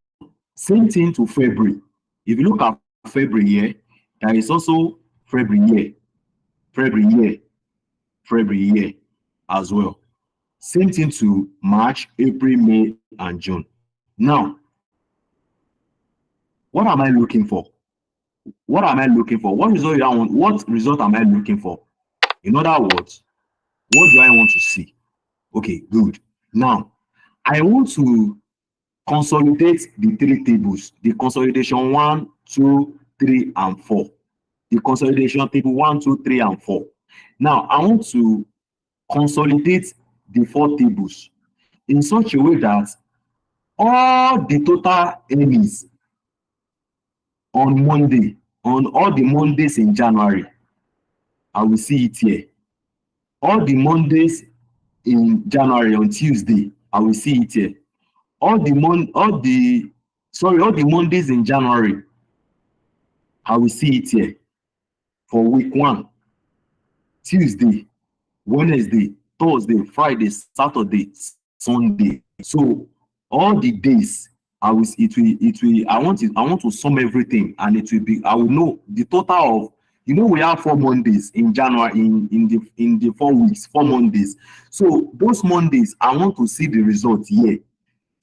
same thing to February. If you look at February here, there is also February year as well. Same thing to March, April, May, and June. Now, what am I looking for? What result am I looking for? In other words, what do I want to see? Okay, good. Now, I want to consolidate the 3 tables, the consolidation 1, 2, 3, and 4. The consolidation table 1, 2, 3, and 4. Now, I want to consolidate the 4 tables. in such a way that all the total earnings on Monday, on all the Mondays in January, I will see it here. All the Mondays in January on Tuesday, I will see it here. All the Mondays in January, I will see it here for week 1. Tuesday, Wednesday, Thursday, Friday, Saturday, Sunday. So all the days I want to sum everything, and it will be, I will know the total of, we have 4 Mondays in January, in the 4 weeks, 4 Mondays. So those Mondays, I want to see the result here.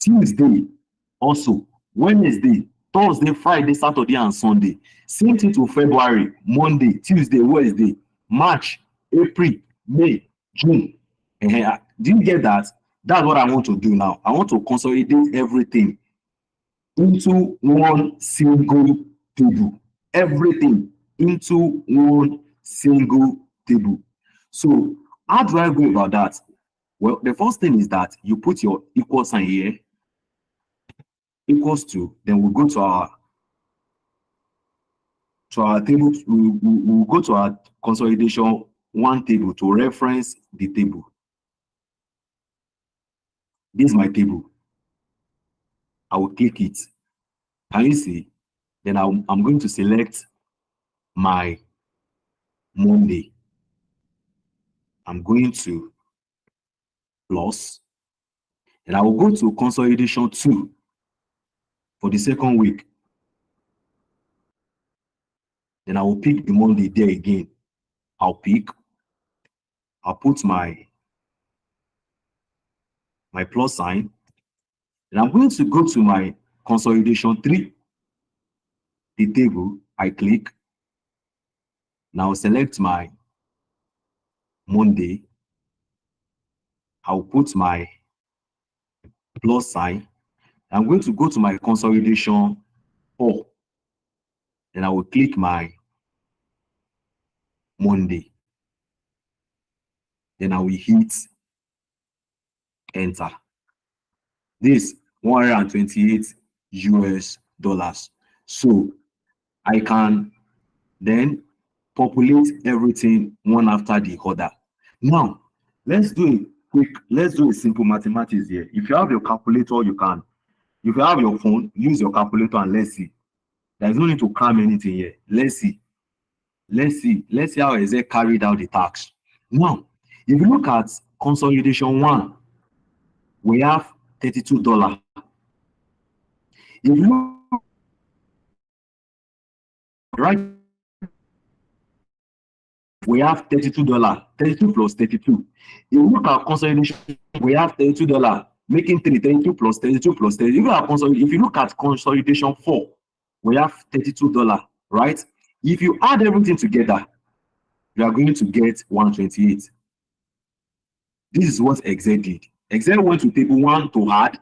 Tuesday also, Wednesday, Thursday, Friday, Saturday, and Sunday. Same thing to February, Monday, Tuesday, Wednesday, March, April, May, June. Do you get that? That's what I want to do now. I want to consolidate everything into one single table. Everything into one single table. So how do I go about that? Well, the first thing is that you put your equal sign here, equals to, then we'll go to our table. We'll go to our consolidation 1 table to reference the table. This is my table. I will click it. Can you see? Then I'm going to select my Monday. I'm going to plus, and I will go to consolidation 2 for the second week. Then I will pick the Monday there again. I'll put my plus sign, and I'm going to go to my consolidation 3, the table. I click. Now select my Monday. I'll put my plus sign. I'm going to go to my consolidation 4. Then I will click my Monday. Then I will hit enter. This $128 US. So I can then populate everything one after the other. Now let's do a simple mathematics here. If you have your calculator, you can. If you have your phone, use your calculator and let's see. There's no need to cram anything here. Let's see how Excel carried out the task. Now, if you look at consolidation 1, we have $32. If you look right, we have $32. 32 plus 32. If you look at consolidation, we have $32, making 32 plus 32 plus 30. If you look at consolidation 4, we have $32, right? If you add everything together, you are going to get 128. This is what Excel did. Excel went to table 1 to add,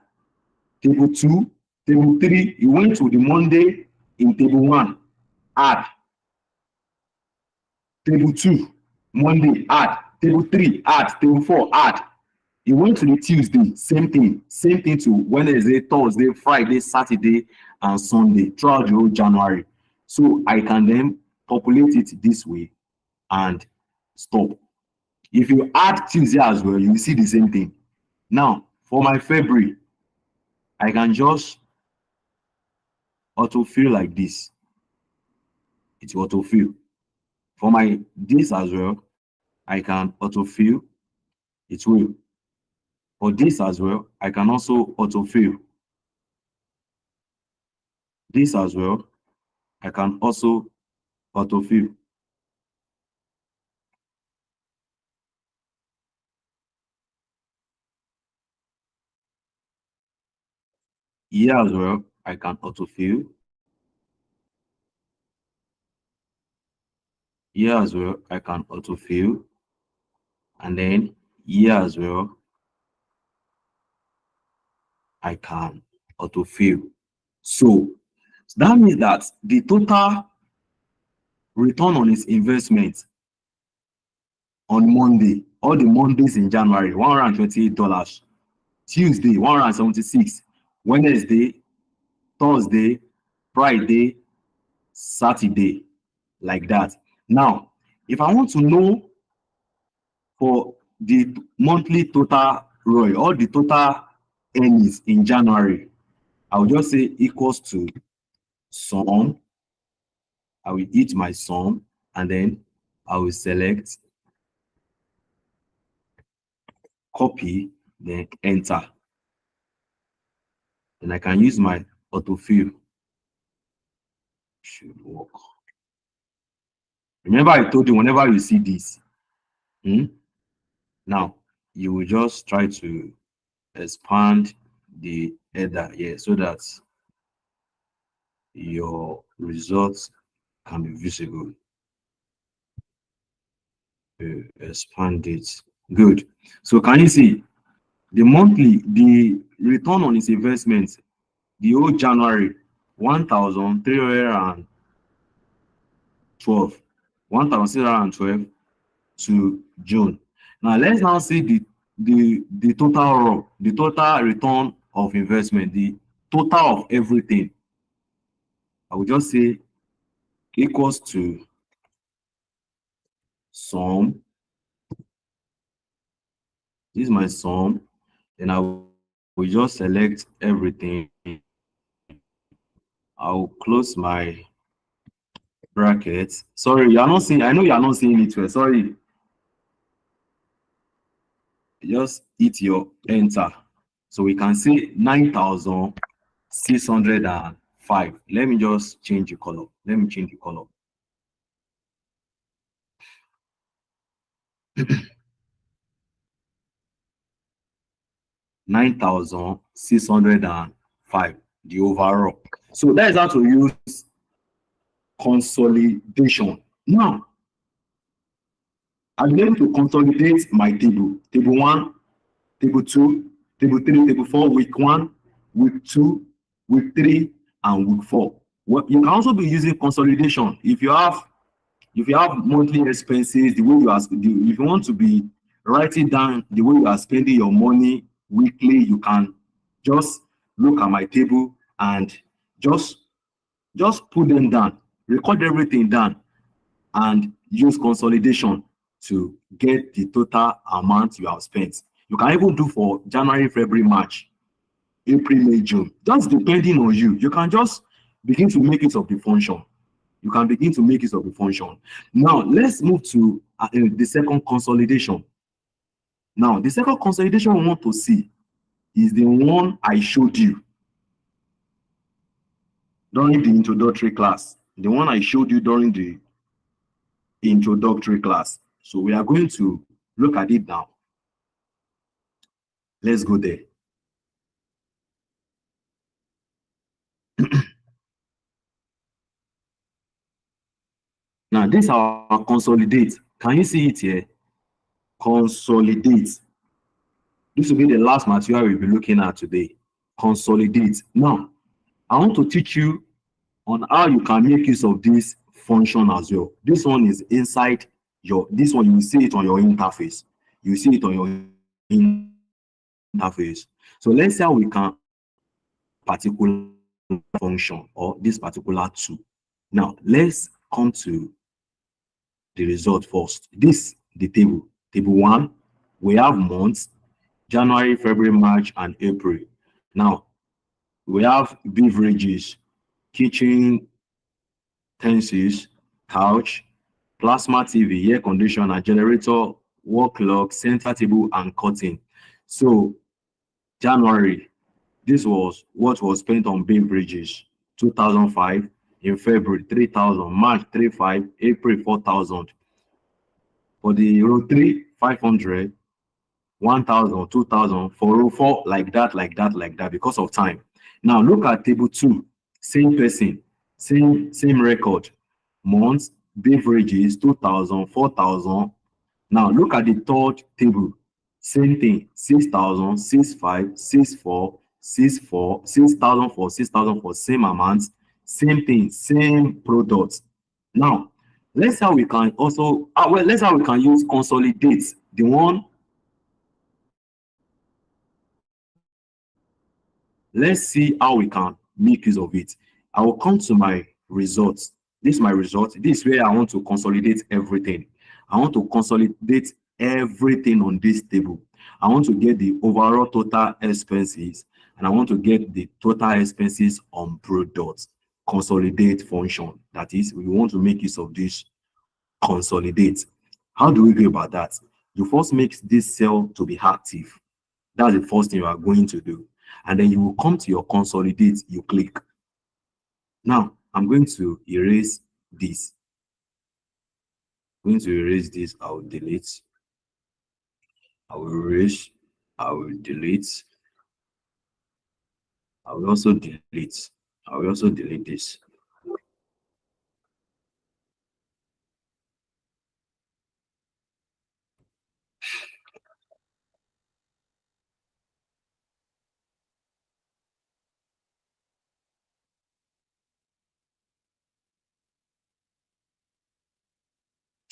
table 2, table 3. He went to the Monday in table 1, add, table 2, Monday, add, table 3, add, table 4, add. He went to the Tuesday, same thing to Wednesday, Thursday, Friday, Saturday, and Sunday throughout the whole January. So I can then populate it this way and stop. If you add Tuesday as well, you will see the same thing. Now, for my February, I can just autofill like this. It will autofill. For my this as well, I can autofill. It will. For this as well, I can also autofill. This as well, I can also autofill. Here as well, I can autofill. Here as well, I can autofill. And then here as well, I can autofill. So that means that the total return on its investment on Monday, all the Mondays in January, $128. Tuesday 176, Wednesday, Thursday, Friday, Saturday, like that. Now, if I want to know for the monthly total ROI or the total earnings in January, I will just say equals to sum. I will hit my sum and then I will select copy, then enter. Then I can use my autofill. Should work. Remember, I told you whenever you see this, now you will just try to expand the header here so that your results can be visible. Expand it. Good. So can you see the monthly, the return on its investment, the whole January, 1,312, 1,612 to June. Now let's now see the total raw, the total return of investment, the total of everything. I will just say equals to sum. This is my sum. Then I will just select everything. I'll close my brackets. Sorry, you are not seeing. I know you are not seeing it well. Sorry. Just hit your enter. So we can see 9,605. Let me just change the color. Let me change the color. $9,605, the overall. So that is how to use consolidation. Now, I'm going to consolidate my table. Table 1, table 2, table 3, table 4, week 1, week 2, week 3, and week 4. Well, you can also be using consolidation if you have monthly expenses, the way you are, if you want to be writing down the way you are spending your money weekly, you can just look at my table and just put them down, record everything down, and use consolidation to get the total amount you have spent. You can even do for January, February, March, April, May, June. Just depending on you. You can just begin to make it of the function. You can begin to make use of the function. Now, let's move to the second consolidation. Now, the second consolidation we want to see is the one I showed you during the introductory class. The one I showed you during the introductory class. So we are going to look at it now. Let's go there. Now, this is our consolidate. Can you see it here? Consolidate. This will be the last material we'll be looking at today. Consolidate. Now, I want to teach you on how you can make use of this function as well. This one is inside this one, you will see it on your interface. You see it on your interface. So let's see how we can particular function or this particular tool. Now, let's come to the result first. This, the table. Table 1, we have months, January, February, March, and April. Now, we have beverages, kitchen utensils, couch, plasma TV, air conditioner, generator, wall clock, center table, and curtain. So, January, this was what was spent on beverages, 2,005. In February, 3,000. March, 3,500. April, 4,000. For the row 3, 500. 1,000, 2,000. For row 4, like that, because of time. Now look at table 2. Same person, same record. Months, beverages, 2,000, 4,000. Now look at the third table. Same thing, 6,000, 6,500, 6,400, 6,400, 6,004, 6,004. Same amount. Same thing, same products. Now, let's how we can also, let's how we can use consolidate, the one let's see how we can make use of it. I will come to my results. This is my result. This is where I want to consolidate everything. I want to consolidate everything on this table. I want to get the overall total expenses, and I want to get the total expenses on product. Consolidate function. That is, we want to make use of this consolidate. How do we go about that? You first make this cell to be active. That's the first thing you are going to do. And then you will come to your consolidate, you click. Now, I'm going to erase this. I'm going to erase this. I will delete. I will erase. I will delete. I will also delete. I will also delete this.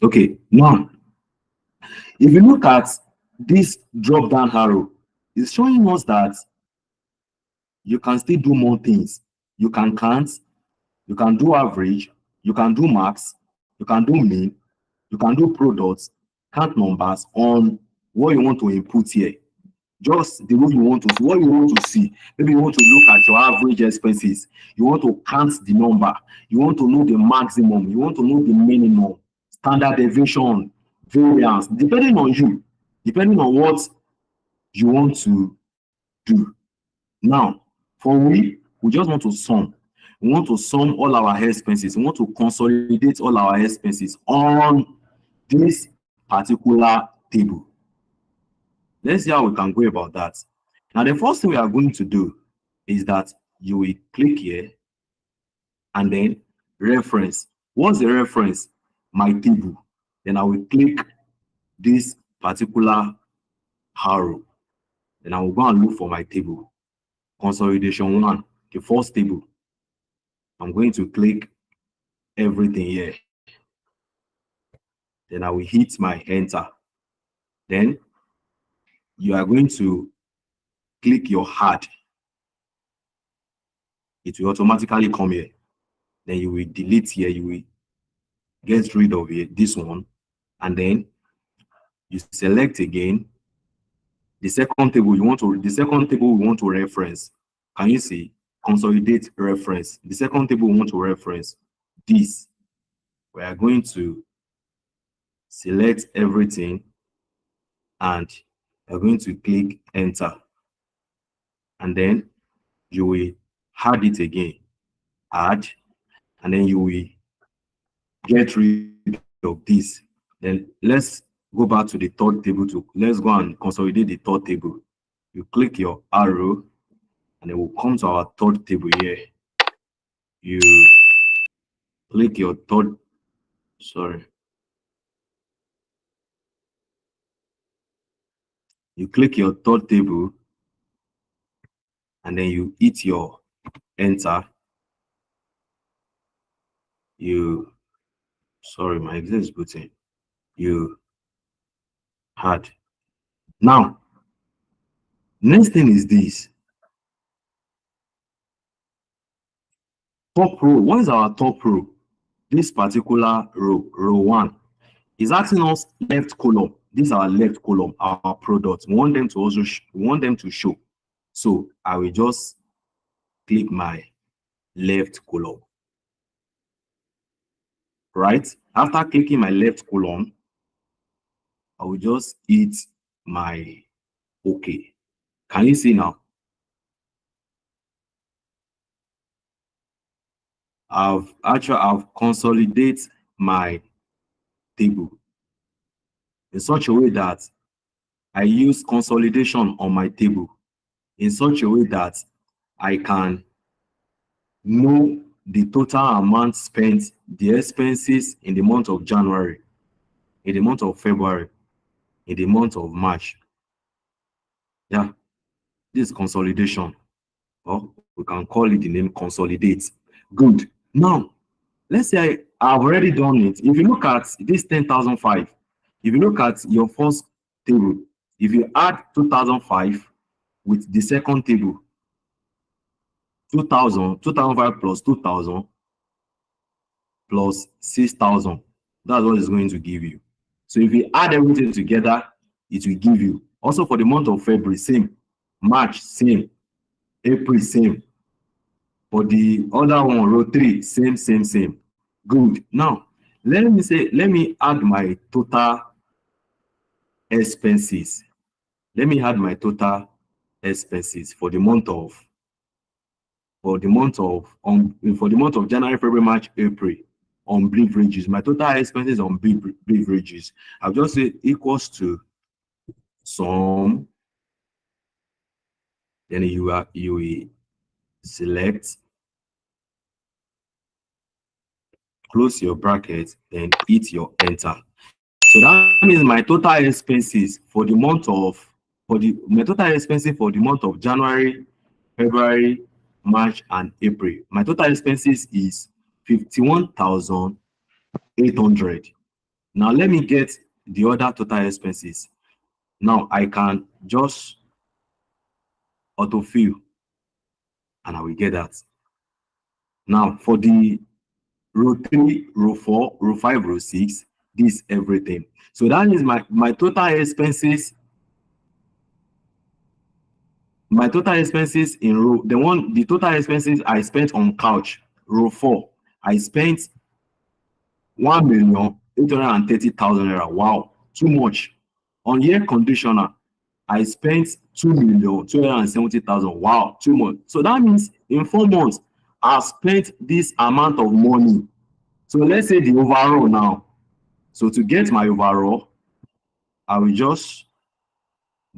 Okay, now, if you look at this drop down arrow, it's showing us that you can still do more things. You can count, you can do average, you can do max, you can do mean, you can do products, count numbers on what you want to input here. Just the way you want to see, what you want to see. Maybe you want to look at your average expenses. You want to count the number. You want to know the maximum. You want to know the minimum, standard deviation, variance, depending on you, depending on what you want to do. Now, for we just want to sum. We want to sum all our expenses. We want to consolidate all our expenses on this particular table. Let's see how we can go about that. Now, the first thing we are going to do is that you will click here and then reference. What's the reference? My table. Then I will click this particular arrow. Then I will go and look for my table. Consolidation 1, the first table. I'm going to click everything here. Then I will hit my enter. Then you are going to click your add. It will automatically come here. Then you will delete here. You will get rid of it, this one. And then you select again the second table we want to reference. Can you see? Consolidate reference. The second table we want to reference, this. We are going to select everything and you're going to click enter. And then you will add it again. Add. And then you will get rid of this. Then let's go back to the third table. Let's go and consolidate the third table. You click your arrow and it will come to our third table here. You click your third, you click your third table and then you hit your enter. My exit is booting. You add. Now, next thing is this. Top row. What is our top row? This particular row, row 1, is asking us left column. This is our left column, our products. We want them to also show. So I will just click my left column. Right? After clicking my left column, I will just hit my OK. Can you see now? I've consolidated my table in such a way that I use consolidation on my table in such a way that I can know the total amount spent, the expenses in the month of January, in the month of February, in the month of March. Yeah, this is consolidation, or we can call it the name consolidate. Good. Now, let's say I've already done it. If you look at this 10,005, if you look at your first table, if you add 2005 with the second table, 2,000, 2,005 plus 2,000 plus 6,000. That's what it's going to give you. So if you add everything together, it will give you. Also for the month of February, same. March, same. April, same. For the other one, row 3, same. Good. Now, let me add my total expenses. Let me add my total expenses for the month of January, February, March, April on beverages. My total expenses on beverages. I'll just say equals to sum. Then you will select, close your bracket, then hit your enter. So that means my total expenses for the month of January, February, March, and April. My total expenses is 51,800. Now let me get the other total expenses. Now I can just autofill and I will get that. Now for the row 3, row 4, row 5, row 6, this everything. So that is my total expenses. My total expenses in the total expenses I spent on couch, row 4, I spent 1,830,000 naira. Wow, too much. On air conditioner, I spent 2,270,000. Wow, too much. So that means in 4 months, I spent this amount of money. So let's say the overall now. So to get my overall, I will just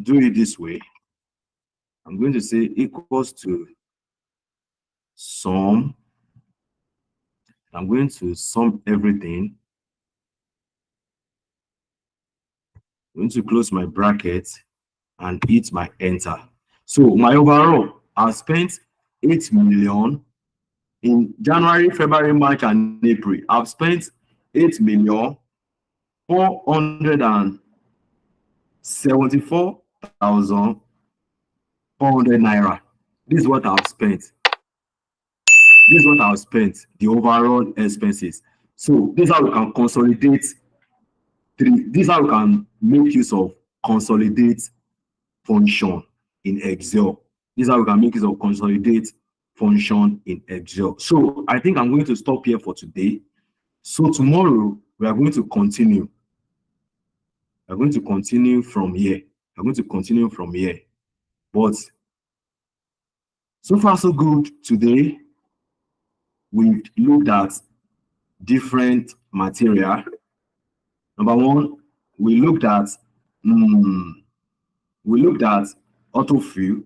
do it this way. I'm going to say equals to sum. I'm going to sum everything. I'm going to close my bracket and hit my enter. So my overall, I spent 8 million in January, February, March, and April. I've spent 8,474,400 naira. This is what I've spent. The overall expenses. So this is how we can consolidate. This is how we can make use of consolidate function in Excel. This is how we can make use of consolidate function in Excel. So I think I'm going to stop here for today. So tomorrow we are going to continue. We're going to continue from here. But so far so good today. We've looked at different material. Number one, we looked at autofill,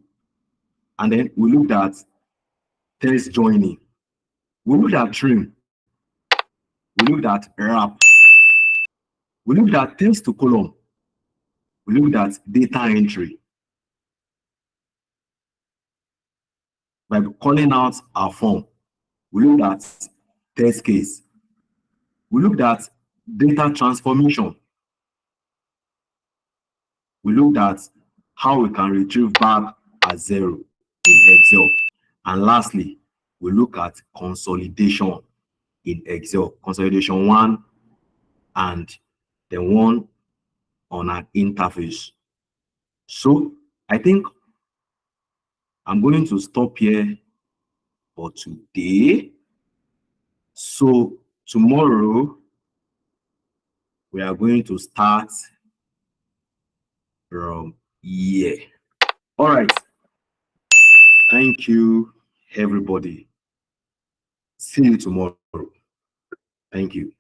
and then we looked at text joining. We looked at trim. We looked at wrap. We looked at text to column. We looked at data entry by calling out our form. We looked at test case. We looked at data transformation. We looked at how we can retrieve back a 0 in Excel. And lastly, we look at consolidation in Excel. Consolidation 1 and the one on an interface. So I think I'm going to stop here for today. So tomorrow we are going to start from here. All right. Thank you, everybody. See you tomorrow. Thank you.